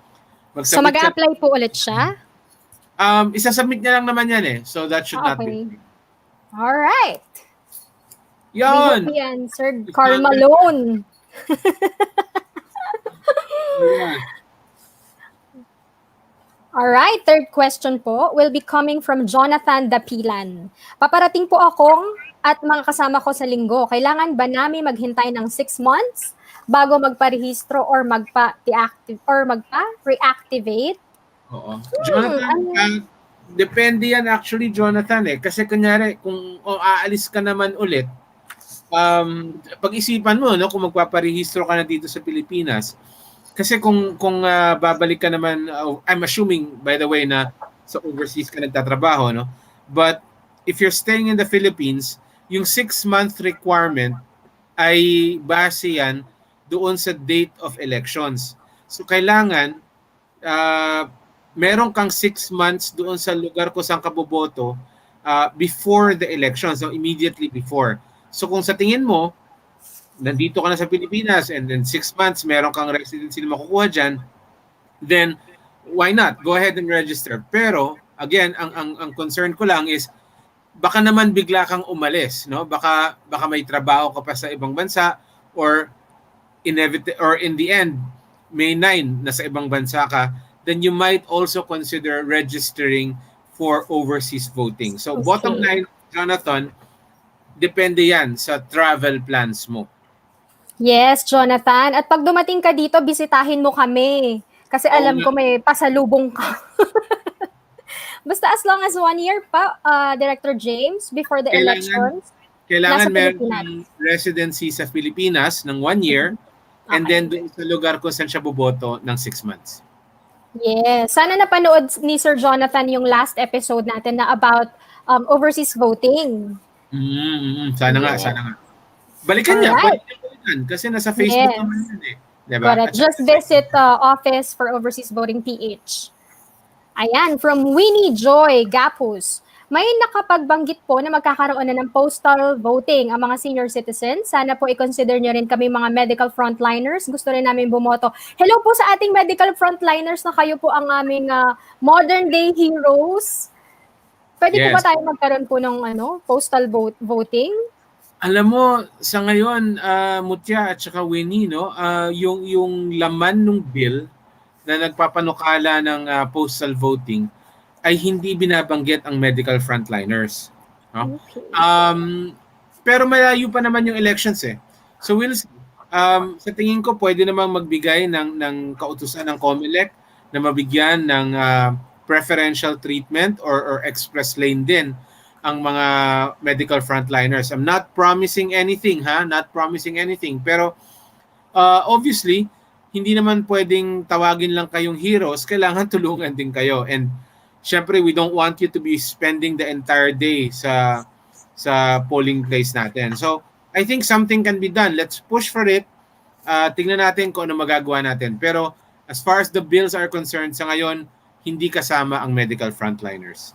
So mag-a-apply po ulit siya? Isa-submit niya lang naman yan So that should not be. All right. Yon. We hope he answered Carl Malone. Yeah. All right, third question po will be coming from Jonathan Dapilan. Paparating po akong at mga kasama ko sa linggo. Kailangan ba namin maghintay ng 6 months bago magparehistro or magpa-deactive or magpa-reactivate? Oo. Jonathan, depende yan actually, Jonathan Kasi kunyari, kung aalis ka naman ulit, pag-isipan mo, no, kung magpaparehistro ka na dito sa Pilipinas. Kasi kung babalik ka naman, I'm assuming, by the way, na sa overseas ka nagtatrabaho, no? But if you're staying in the Philippines, yung 6-month requirement ay base yan doon sa date of elections. So kailangan meron kang 6 months doon sa lugar ko saan ka boboto before the election, so immediately before. So kung sa tingin mo, nandito ka na sa Pilipinas and then 6 months meron kang residency na makukuha dyan, then why not? Go ahead and register. Pero again, ang concern ko lang is baka naman bigla kang umalis, no? Baka may trabaho ka pa sa ibang bansa or in the end May 9 nasa ibang bansa ka, then you might also consider registering for overseas voting. So bottom Okay. line, Jonathan, depende yan sa travel plans mo. Yes, Jonathan. At pag dumating ka dito, bisitahin mo kami. Kasi Oo alam nga. ko may pasalubong ka. Basta as long as 1 year pa, Director James, before the elections, Kailangan nasa meron Pilipinas. kang residency sa Pilipinas ng 1 year and then doon sa lugar kung saan siya boboto ng 6 months. Yes. Sana napanood ni Sir Jonathan yung last episode natin na about overseas voting. Sana nga, sana nga. Balikan niya, Alright. balikan. Kasi nasa Facebook Yes. naman yun eh. Diba? Correct. Just visit Office for Overseas Voting PH. Ayan, from Winnie Joy Gapus. May nakapagbanggit po na magkakaroon na ng postal voting ang mga senior citizens. Sana po i-consider nyo rin kami mga medical frontliners. Gusto rin namin bumoto. Hello po sa ating medical frontliners na kayo po ang aming modern day heroes. Pwede po ba Yes. tayo magkaroon po ng postal voting? Alam mo, sa ngayon, Mutya at saka Winnie, no, yung laman ng bill na nagpapanukala ng postal voting ay hindi binabanggit ang medical frontliners. No? Pero malayo pa naman yung elections eh. So we'll see. Sa tingin ko, pwede namang magbigay ng kautusan ng COMELEC na mabigyan ng preferential treatment or express lane din ang mga medical frontliners. I'm not promising anything, ha? Not promising anything. Pero obviously, hindi naman pwedeng tawagin lang kayong heroes. Kailangan tulungan din kayo. And syempre, we don't want you to be spending the entire day sa polling place natin. So, I think something can be done. Let's push for it. Tingnan natin kung ano magagawa natin. Pero as far as the bills are concerned, sa ngayon, hindi kasama ang medical frontliners.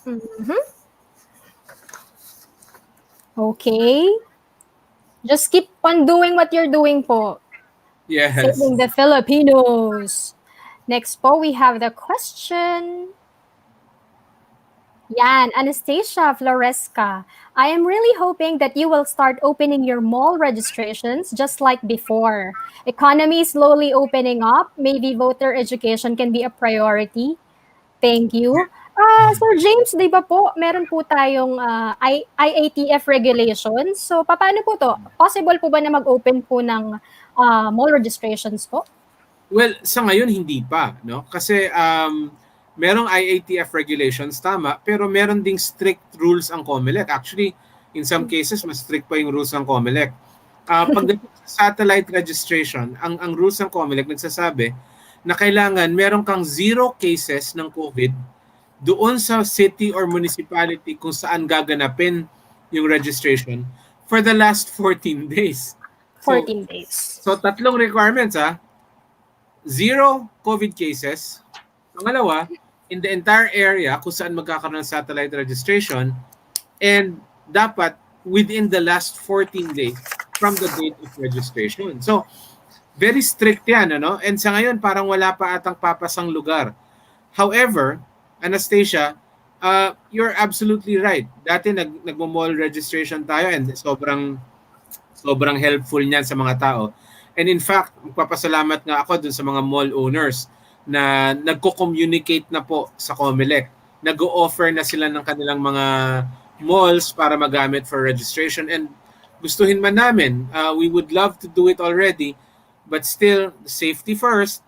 Mm-hmm. Okay. Just keep on doing what you're doing po. Yes. Saving the Filipinos. Next po, we have the question. Yan, Anastasia Floresca. I am really hoping that you will start opening your mall registrations just like before. Economy is slowly opening up. Maybe voter education can be a priority. Thank you. Sir James, di ba po, meron po tayong IATF regulations. So, paano po to? Possible po ba na mag-open po ng mall registrations po? Well, sa ngayon hindi pa, no? Kasi merong IATF regulations, tama, pero meron ding strict rules ang COMELEC. Actually, in some cases, mas strict pa yung rules ng COMELEC. Pagdating sa satellite registration, ang rules ng COMELEC nagsasabi na kailangan meron kang 0 cases ng COVID doon sa city or municipality kung saan gaganapin yung registration for the last 14 days. 14 days. So, tatlong requirements, ha? 0 COVID cases. Pangalawa, in the entire area kung saan magkakaroon ng satellite registration, and dapat within the last 14 days from the date of registration. So, very strict yan, ano? And sa ngayon, parang wala pa atang papasang lugar. However, Anastasia, you're absolutely right. Dati nagmo-mall registration tayo and sobrang helpful niyan sa mga tao. And in fact, magpapasalamat nga ako dun sa mga mall owners na nagko-communicate na po sa COMELEC. Nag-o-offer na sila ng kanilang mga malls para magamit for registration. And gustuhin man namin, we would love to do it already, but still, safety first.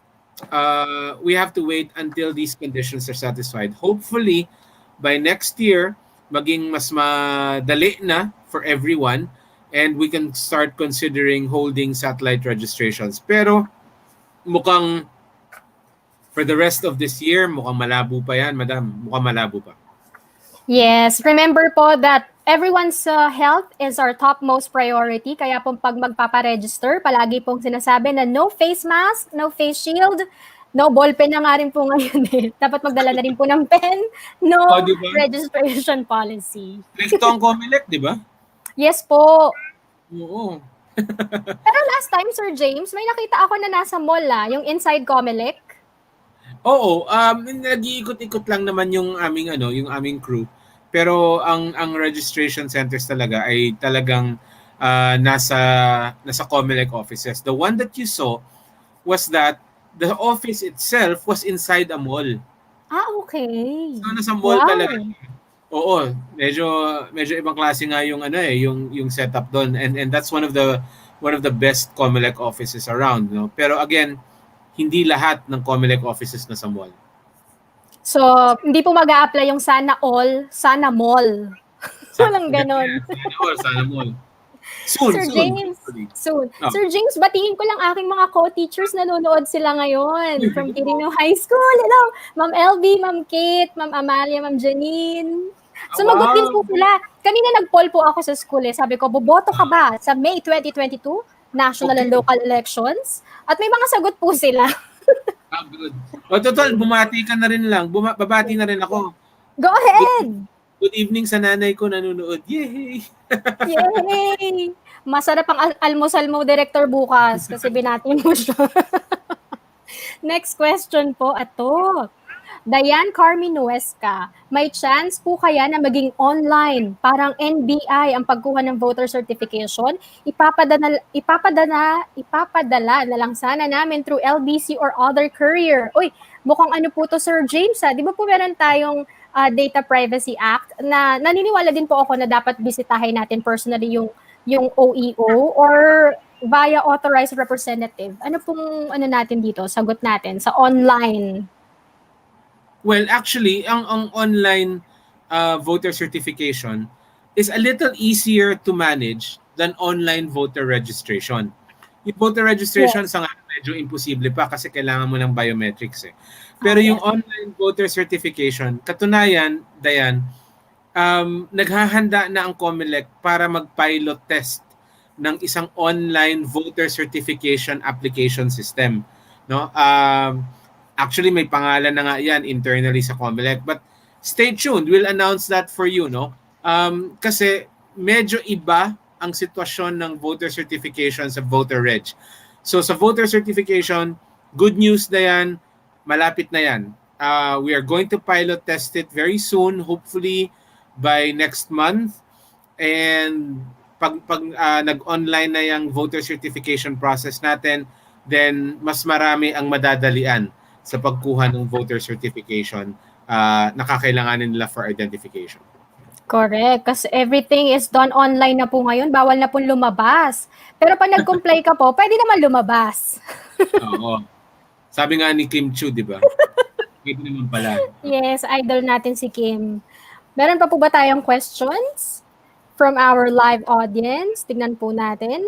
We have to wait until these conditions are satisfied. Hopefully, by next year, maging mas madali na for everyone and we can start considering holding satellite registrations. Pero mukhang for the rest of this year, mukhang malabo pa yan, madam. Mukhang malabo pa. Yes, remember po that everyone's health is our topmost priority. Kaya po pag magpaparegister, palagi pong sinasabi na no face mask, no face shield, No, ballpen na nga rin po ngayon eh. Dapat magdala na rin po ng pen. No di ba? registration policy. Stricto ang COMELEC, di ba? Yes po. Oo. Pero last time, Sir James, may nakita ako na nasa mall yung inside Comelec. Oo, nag-iikot-ikot lang naman yung aming crew. Pero ang registration centers talaga ay talagang nasa COMELEC offices. The one that you saw was that the office itself was inside a mall. Okay. So nasa mall talaga. Oo, medyo ibang klase nga yung yung setup doon, and that's one of the best COMELEC offices around, no? Pero again, hindi lahat ng COMELEC offices na sa mall. So, hindi po mag-a-apply yung sana all, sana mall. Walang ganon. Sana mall. Soon, Sir soon. James, soon. Oh. Sir James, batiin ko lang aking mga co-teachers nanonood sila ngayon from Quirino High School. Hello, Ma'am LB, Ma'am Kate, Ma'am Amalia, Ma'am Janine. Sumagot din po sila. Kanina nag-poll po ako sa school eh. Sabi ko, boboto ka ba sa May 2022 national and local elections? At may mga sagot po sila. Good. O total, bumati ka na rin lang. Babati na rin ako. Go ahead! Good evening sa nanay ko nanonood. Yay! Yay! Masarap ang almusal mo, Director, bukas kasi binati mo siya. Next question po, ito. Diane Carmen Nuesca, may chance po kaya na maging online, parang NBI ang pagkuha ng voter certification? Ipapadala na lang sana namin through LBC or other courier. Uy, mukhang ano po to, Sir James, ha? Di ba po meron tayong Data Privacy Act na naniniwala din po ako na dapat bisitahin natin personally yung OEO or via authorized representative. Ano pong natin dito, sagot natin sa online? Well, actually, ang online voter certification is a little easier to manage than online voter registration. Yung voter registration sa ngayon medyo imposible pa kasi kailangan mo ng biometrics eh. Pero yung online voter certification, katunayan, Dayan, naghahanda na ang COMELEC para mag-pilot test ng isang online voter certification application system, no? Actually, may pangalan na nga yan internally sa COMELEC. But stay tuned. We'll announce that for you, no? Kasi medyo iba ang sitwasyon ng voter certification sa voter reg. So sa voter certification, good news na yan, malapit na yan. We are going to pilot test it very soon, hopefully by next month. And pag nag-online na yung voter certification process natin, then mas marami ang madadalian sa pagkuha ng voter certification na kakailanganin nila for identification. Correct. Kasi everything is done online na po ngayon. Bawal na pong lumabas. Pero pag nag-comply ka po, pwede naman lumabas. Oo. Sabi nga ni Kim Chu, di ba? Pwede naman pala. Yes, idol natin si Kim. Meron pa po ba tayong questions from our live audience? Tignan po natin.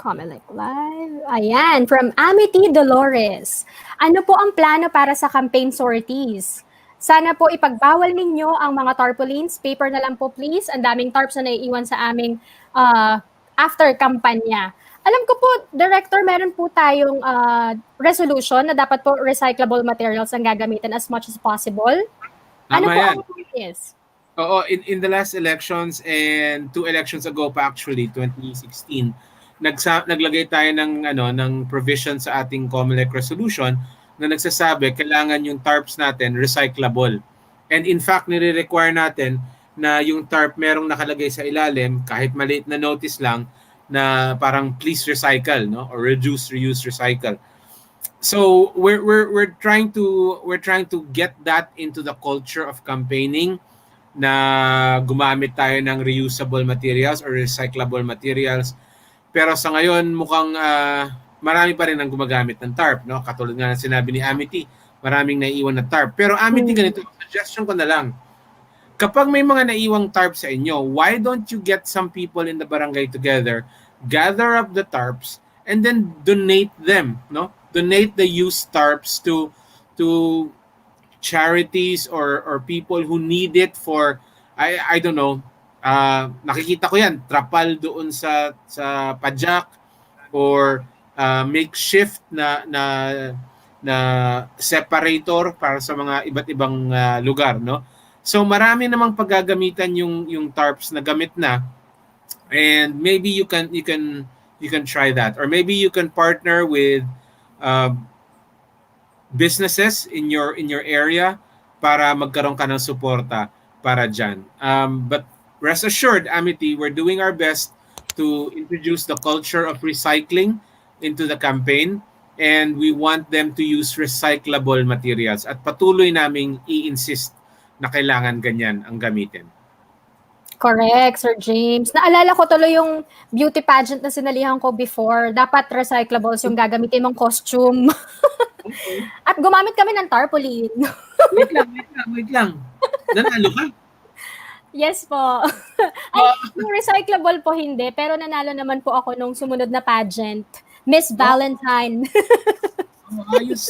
COMELEC Live. Ayan, from Amity Dolores. Ano po ang plano para sa campaign sorties? Sana po ipagbawal ninyo ang mga tarpaulins. Paper na lang po please. Ang daming tarps na naiiwan sa aming after kampanya. Alam ko po, Director, meron po tayong resolution na dapat po recyclable materials ang gagamitin as much as possible. Ano po yan. yes. Oo, in the last elections and 2 elections ago pa actually, 2016, naglagay tayo ng provision sa ating COMELEC resolution na nagsasabi kailangan yung tarps natin recyclable. And in fact, nire-require natin na yung tarp merong nakalagay sa ilalim kahit maliit na notice lang na parang please recycle, no, or reduce, reuse, recycle. So we're trying to get that into the culture of campaigning na gumamit tayo ng reusable materials or recyclable materials. Pero sa ngayon mukhang marami pa rin ang gumagamit ng tarp, no? Katulad nga ng sinabi ni Amity, maraming naiiwan na tarp. Pero Amity, ganito, suggestion ko na lang. Kapag may mga naiwang tarp sa inyo, why don't you get some people in the barangay together, gather up the tarps, and then donate them, no? Donate the used tarps to charities or people who need it for, I don't know, nakikita ko yan, trapal doon sa Pajak or makeshift na separator para sa mga iba't ibang lugar, no? So marami namang paggagamitan yung tarps na gamit na, and maybe you can try that, or maybe you can partner with uh, businesses in your area para magkaroon ka ng suporta para dyan. But rest assured, Amity, we're doing our best to introduce the culture of recycling into the campaign, and we want them to use recyclable materials, at patuloy naming i-insist na kailangan ganyan ang gamitin. Correct, Sir James. Naalala ko tuloy yung beauty pageant na sinalihan ko before. Dapat recyclables yung gagamitin mong costume. At gumamit kami ng tarpaulin. Wait lang. Nanalo ka? Yes po. Ay, yung recyclable po hindi, pero nanalo naman po ako nung sumunod na pageant. Miss Valentine. Ayos.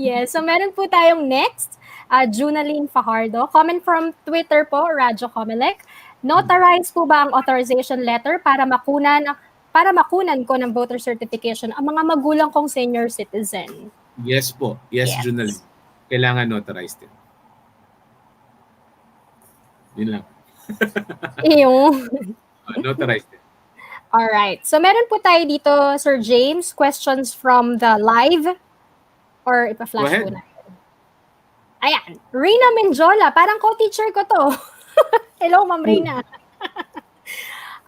Yes, so meron po tayong next. Junaline Fajardo. Comment from Twitter po, Radyo Comelec. Notarize po ba ang authorization letter para makunan ko ng voter certification ang mga magulang kong senior citizen? Yes po. Yes. Junaline. Kailangan notarized din. Yun lang. Notarized din. Alright. So meron po tayo dito, Sir James, questions from the live or ipa-flash po na. Ayan, Rina Menjola, parang co-teacher ko to. Hello, Ma'am Rina.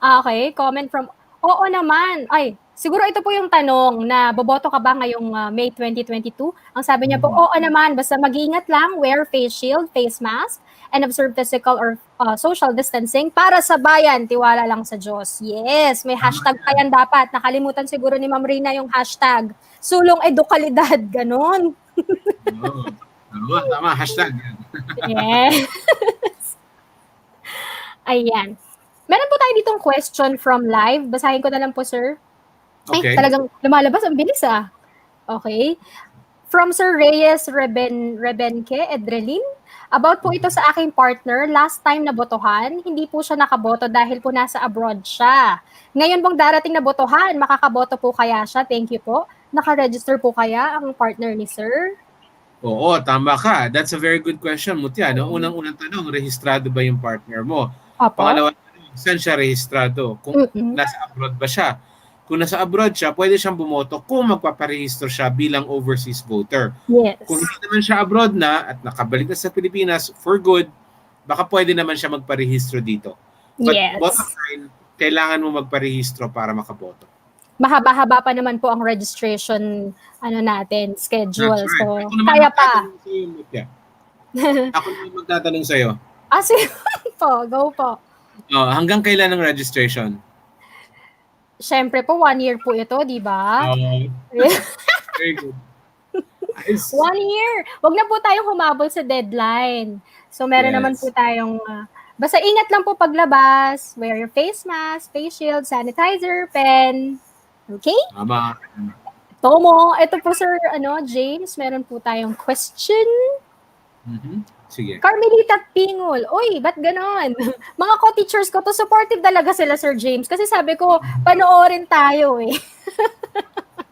Okay, comment from, oo naman. Ay, siguro ito po yung tanong na boboto ka ba ngayong May 2022? Ang sabi niya po, oo naman, basta mag-iingat lang, wear face shield, face mask, and observe physical or social distancing para sa bayan, tiwala lang sa Diyos. Yes, may hashtag pa yan dapat. Nakalimutan siguro ni Ma'am Rina yung hashtag. Sulong edukalidad, ganon. Tama, hashtag. Yes. Ayan. Meron po tayo ditong question from live. Basahin ko na lang po, sir. Okay. Ay, talagang lumalabas. Ang bilis, ah. Okay. From Sir Reyes Rebenque Edrelin. About po ito sa aking partner. Last time na botohan, hindi po siya nakaboto dahil po nasa abroad siya. Ngayon pong darating na botohan, makakaboto po kaya siya? Thank you po. Naka-register po kaya ang partner ni sir? Oo, tama ka. That's a very good question, Mutya. No? Unang-unang tanong, rehistrado ba yung partner mo? Opo. Pangalawa, saan siya rehistrado? Kung nasa abroad ba siya? Kung nasa abroad siya, pwede siyang bumoto kung magpaparehistro siya bilang overseas voter. Yes. Kung hindi naman siya abroad na at nakabalik na sa Pilipinas for good, baka pwede naman siya magparehistro dito. But bottom line, kailangan mo magparehistro para makaboto. Mahaba-haba pa naman po ang registration natin, schedule. That's right. So, kaya pa. Ako naman magtatanong sa'yo. Sige po, go po. Hanggang kailan ang registration? Siyempre po, 1 year po ito, di ba? Very good. 1 year! Wag na po tayong humabol sa deadline. So, meron naman po tayong, basta ingat lang po paglabas, wear your face mask, face shield, sanitizer, pen. Okay? Tama. Tomo, ito po Sir James, meron po tayong question. Sige. Carmelita Pingol, uy, ba't ganon? Mga co-teachers ko to, supportive talaga sila Sir James. Kasi sabi ko, panoorin tayo eh.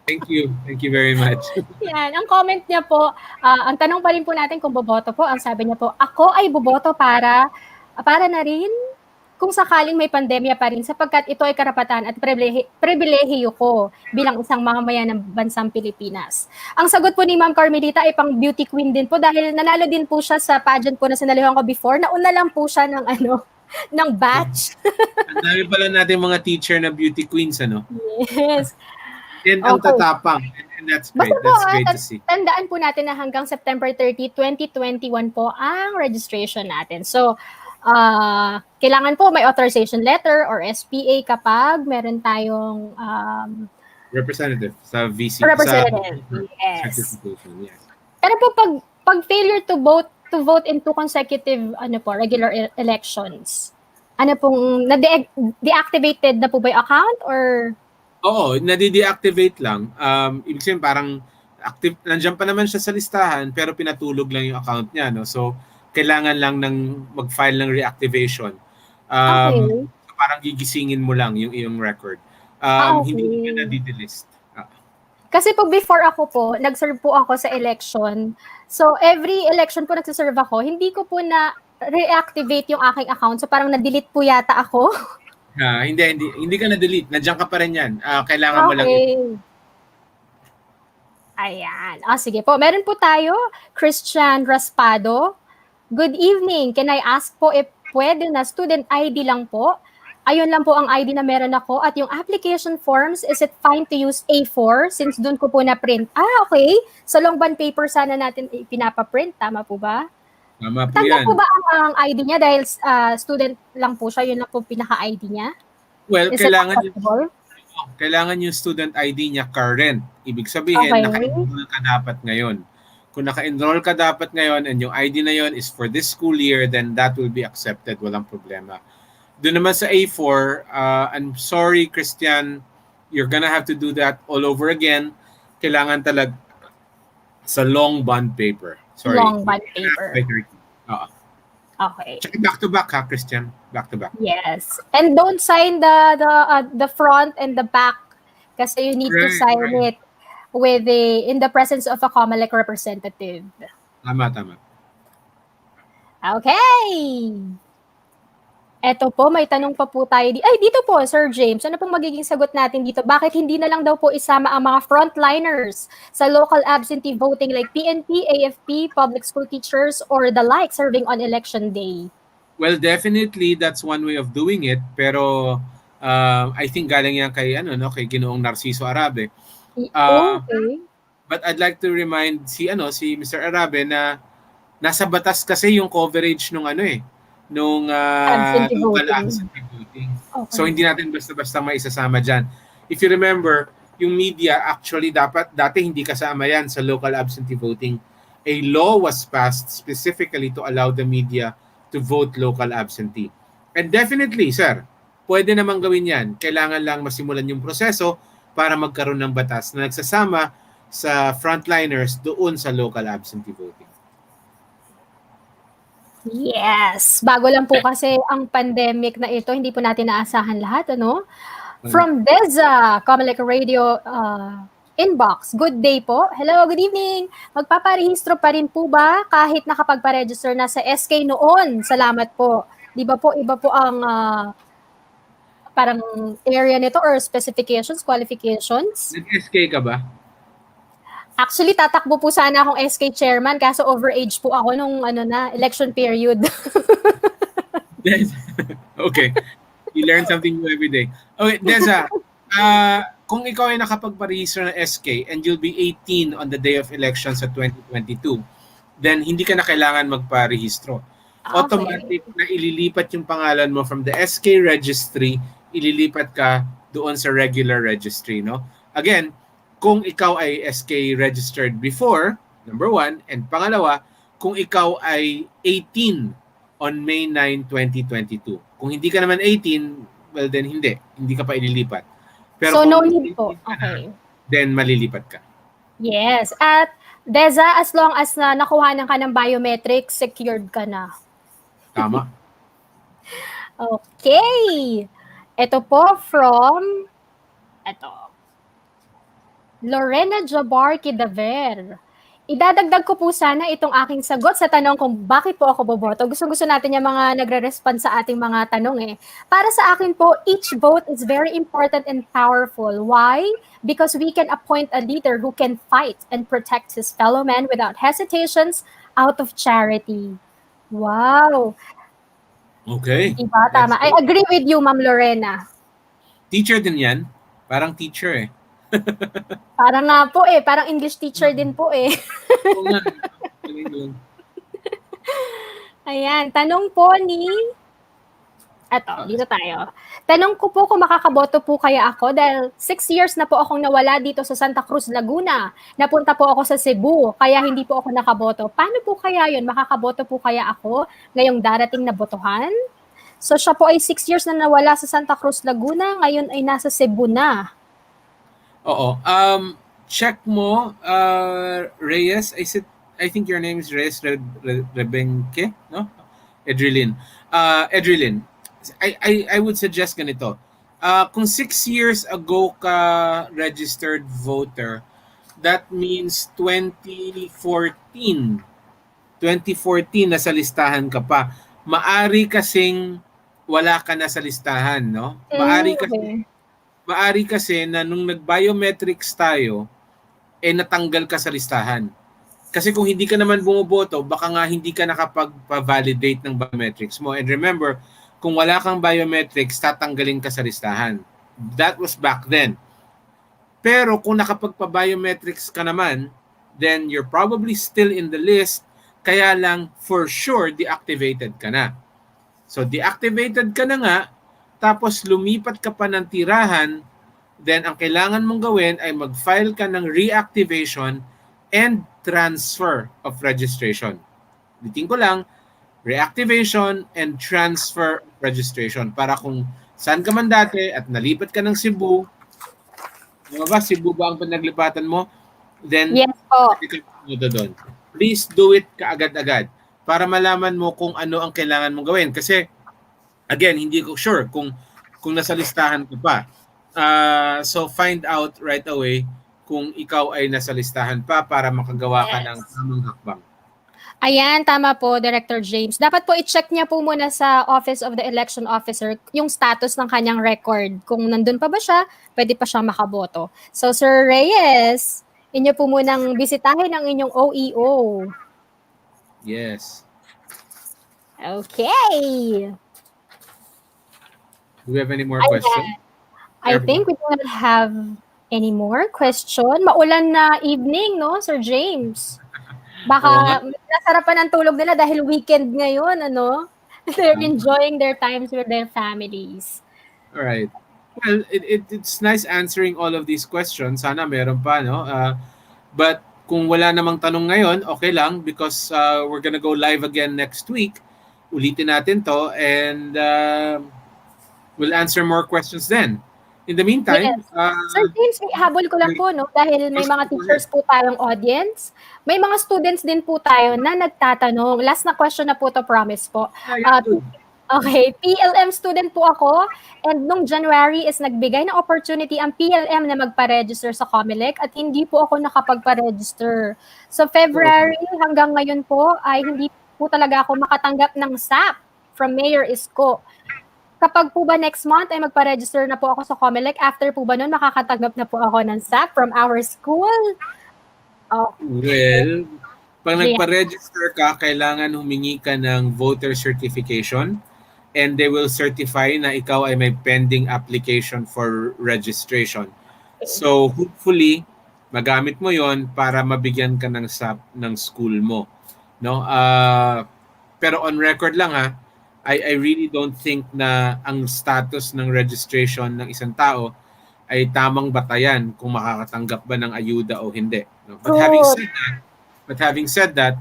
Thank you very much. Yan, ang comment niya po, ang tanong pa rin po natin kung boboto po, ang sabi niya po, ako ay boboto para na rin kung sakaling may pandemya pa rin sapagkat ito ay karapatan at pribilehiyo ko bilang isang mamamayan ng bansang Pilipinas. Ang sagot po ni Ma'am Carmelita ay pang beauty queen din po dahil nanalo din po siya sa pageant po na sinalihan ko before. Nauna lang po siya ng ng batch. Ang dami pala natin mga teacher na beauty queens, ano? Yes. And ang tatapang. And that's great. That's great to see. Tandaan po natin na hanggang September 30, 2021 po ang registration natin. So, kailangan po may authorization letter or SPA kapag meron tayong representative sa VC. Representative, yes. Certification, yes. Pero po pag failure to vote in 2 consecutive regular elections, pong deactivated na po ba yung account or? Oo, nadi-deactivate lang. Ibig sabihin parang active, nandiyan pa naman siya sa listahan pero pinatulog lang yung account niya, no? So kailangan lang ng mag-file ng reactivation. So parang gigisingin mo lang yung iyong record. hindi ka na Okay. didelist. Kasi po before ako po, nag-serve po ako sa election. So every election po nagse-serve ako, hindi ko po na reactivate yung aking account. So parang na-delete po yata ako. Hindi ka na-delete. Nandiyan ka pa rin yan. Kailangan mo lang Okay. Ayan. Sige po. Meron po tayo, Christian Raspado. Good evening. Can I ask po if pwede na student ID lang po? Ayun lang po ang ID na meron ako. At yung application forms, is it fine to use A4 since doon ko po na-print? Okay. Sa long bond paper sana natin pinapaprint. Tama po ba? Tama po Tanggap yan. po ba ang ID niya dahil student lang po siya? Yun lang po pinaka-ID niya? Well, Is it acceptable? kailangan yung student ID niya current. Ibig sabihin, Okay. naka-enroll ka dapat ngayon. Kung naka-enroll ka dapat ngayon and yung ID na yon is for this school year, then that will be accepted. Walang problema. Doon naman sa A4, I'm sorry, Christian, you're gonna have to do that all over again. Kailangan talaga sa long bond paper. Sorry. Long bond paper. Okay. Check back to back, ha, Christian? Back to back. Yes. And don't sign the front and the back kasi you need to sign it with in the presence of a COMELEC representative. Tama. Okay. Eto po, may tanong pa po tayo. Dito po, Sir James, ano pong magiging sagot natin dito? Bakit hindi na lang daw po isama ang mga frontliners sa local absentee voting like PNP, AFP, public school teachers, or the like serving on election day? Well, definitely, that's one way of doing it. Pero I think galing yan kay Ginoong Narciso Arabe. Okay. But I'd like to remind si Mr. Arabe na nasa batas kasi yung coverage nung Absentee local voting. absentee voting. Okay. So hindi natin basta-basta maisasama dyan. If you remember, yung media actually dati hindi kasama yan sa local absentee voting. A law was passed specifically to allow the media to vote local absentee. And definitely, sir, pwede namang gawin yan. Kailangan lang masimulan yung proseso para magkaroon ng batas na nagsasama sa frontliners doon sa local absentee voting. Yes. Bago lang po kasi ang pandemic na ito, hindi po natin naasahan lahat, ano? From Deza, COMELEC Radio inbox. Good day po. Hello, good evening. Magpaparehistro pa rin po ba kahit nakapagpa-register na sa SK noon? Salamat po. Di ba po, iba po ang parang area nito or specifications, qualifications? Nag-SK ka ba? Actually, tatakbo po sana akong SK chairman kaso overage po ako nung election period. Okay. You learn something new every day. Okay, Deza, kung ikaw ay nakapagparehistro ng SK and you'll be 18 on the day of election sa 2022, then hindi ka na kailangan magparehistro. Automatic na ililipat yung pangalan mo from the SK registry, ililipat ka doon sa regular registry, no? Again, kung ikaw ay SK registered before, number one, and pangalawa, kung ikaw ay 18 on May 9, 2022. Kung hindi ka naman 18, well then hindi ka pa ililipat. Pero so no kung need po. Okay. Then malilipat ka. Yes. At Deza, as long as na nakuhanan ka ng biometrics, secured ka na. Tama. Okay. Ito po from Lorena Jabar Kidaver. Idadagdag ko po sana itong aking sagot sa tanong kung bakit po ako boboto. Gusto natin yung mga nagre-respond sa ating mga tanong eh. Para sa akin po, each vote is very important and powerful. Why? Because we can appoint a leader who can fight and protect his fellow men without hesitations out of charity. Wow. Okay. Diba? Tama. I agree with you, Ma'am Lorena. Teacher din yan. Parang teacher eh. Parang nga po eh. Parang English teacher din po eh. Ayan. Tanong po ni... dito tayo. Tanong ko po kung makakaboto po kaya ako dahil 6 years na po akong nawala dito sa Santa Cruz, Laguna. Napunta po ako sa Cebu, kaya hindi po ako nakaboto. Paano po kaya yun? Makakaboto po kaya ako ngayong darating na botohan? So siya po ay 6 years na nawala sa Santa Cruz, Laguna. Ngayon ay nasa Cebu na. Oo. Check mo, Reyes. I think your name is Reyes Rebenque, no? Edrilyn. Edrilyn, I would suggest ganito. Kung 6 years ago ka registered voter, that means 2014 nasa listahan ka pa. Maari kasing wala ka na sa listahan, no? Okay. Maari kasi na nung nag-biometrics tayo, natanggal ka sa listahan. Kasi kung hindi ka naman bumoboto, baka nga hindi ka nakapag-validate ng biometrics mo. And remember, kung wala kang biometrics, tatanggalin ka sa listahan. That was back then. Pero kung nakapagpa-biometrics ka naman, then you're probably still in the list, kaya lang for sure deactivated ka na. So deactivated ka na nga, tapos lumipat ka pa ng tirahan, then ang kailangan mong gawin ay mag-file ka ng reactivation and transfer of registration. Bitin ko lang, reactivation and transfer of registration para kung saan ka man dati at nalipat ka ng Cebu, Cebu ba ang pinaglipatan mo? Then, yes po. Doon. Please do it kaagad-agad para malaman mo kung ano ang kailangan mong gawin. Kasi, again, hindi ko sure kung nasa listahan ka pa. So, find out right away kung ikaw ay nasa listahan pa para makagawa ka ng tamang hakbang. Ayan, tama po, Director James. Dapat po i-check niya po muna sa Office of the Election Officer yung status ng kanyang record. Kung nandun pa ba siya, pwede pa siyang makaboto. So, Sir Reyes, inyo po munang bisitahin ang inyong OEO. Yes. Okay. Do we have any more questions? I think we don't have any more question. Maulan na evening, no, Sir James? Baka nasarapan ang tulog nila dahil weekend ngayon, ano? They're enjoying their times with their families. All right. Well, it's nice answering all of these questions. Sana meron pa, no? But kung wala namang tanong ngayon, okay lang because we're gonna go live again next week. Ulitin natin to and we'll answer more questions then. In the meantime, Sir James, habol ko lang po, no? Dahil may mga teachers po tayong audience. May mga students din po tayo na nagtatanong. Last na question na po to, promise po. Okay, PLM student po ako and nung January is nagbigay ng opportunity ang PLM na magpa-register sa COMELEC at hindi po ako nakapagpa-register. So February hanggang ngayon po ay hindi po talaga ako makatanggap ng SAP from Mayor Isko. Kapag po ba next month ay magpa-register na po ako sa COMELEC, after po ba nun makakatanggap na po ako ng SAP from our school? Well, pag nagpa-register ka, kailangan humingi ka ng voter certification and they will certify na ikaw ay may pending application for registration. So hopefully, magamit mo yon para mabigyan ka ng SAP ng school mo. No? Pero on record lang I really don't think na ang status ng registration ng isang tao ay tamang batayan kung makakatanggap ba ng ayuda o hindi. No? But having said that,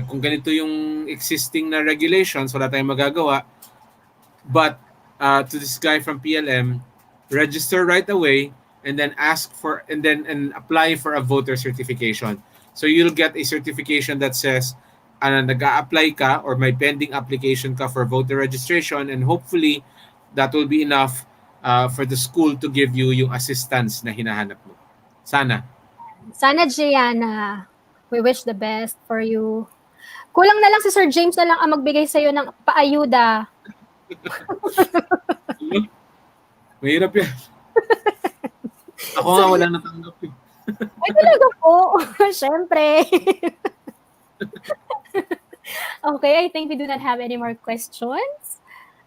kung ganito yung existing na regulations, wala tayong magagawa. But to this guy from PLM, register right away and then apply for a voter certification. So you'll get a certification that says nag-a-apply ka or may pending application ka for voter registration and hopefully that will be enough for the school to give you yung assistance na hinahanap mo. Sana, Gianna. We wish the best for you. Kulang na lang si Sir James na lang ang magbigay sa'yo ng paayuda. Mahirap yan. Ako nga wala natanggap eh. Ay, talaga po. Siyempre. Okay, I think we do not have any more questions.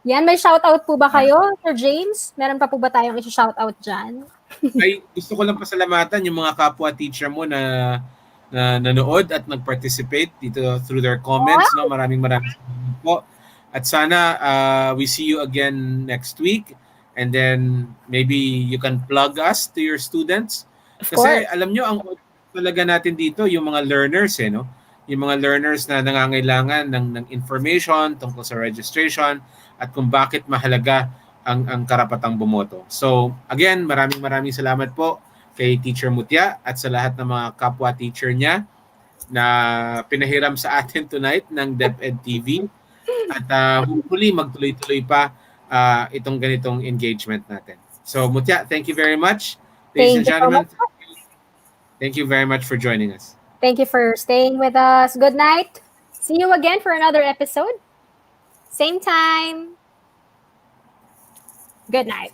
Yan, may shoutout po ba kayo, Sir James? Meron pa po ba tayong i-shoutout dyan? Ay, gusto ko lang pasalamatan yung mga kapwa teacher mo na nanood at nag-participate dito through their comments. No? Maraming salamat po. At sana we see you again next week and then maybe you can plug us to your students. Kasi alam nyo, ang talaga natin dito, yung mga learners, no? Yung mga learners na nangangailangan ng information tungkol sa registration at kung bakit mahalaga ang karapatang bumoto. So again, maraming salamat po kay Teacher Mutya at sa lahat ng mga kapwa teacher niya na pinahiram sa atin tonight ng DepEd TV. At hopefully magtuloy-tuloy pa itong ganitong engagement natin. So Mutya, thank you very much. Ladies and Thank you so gentlemen, much. thank you very much for joining us. Thank you for staying with us. Good night. See you again for another episode. Same time. Good night.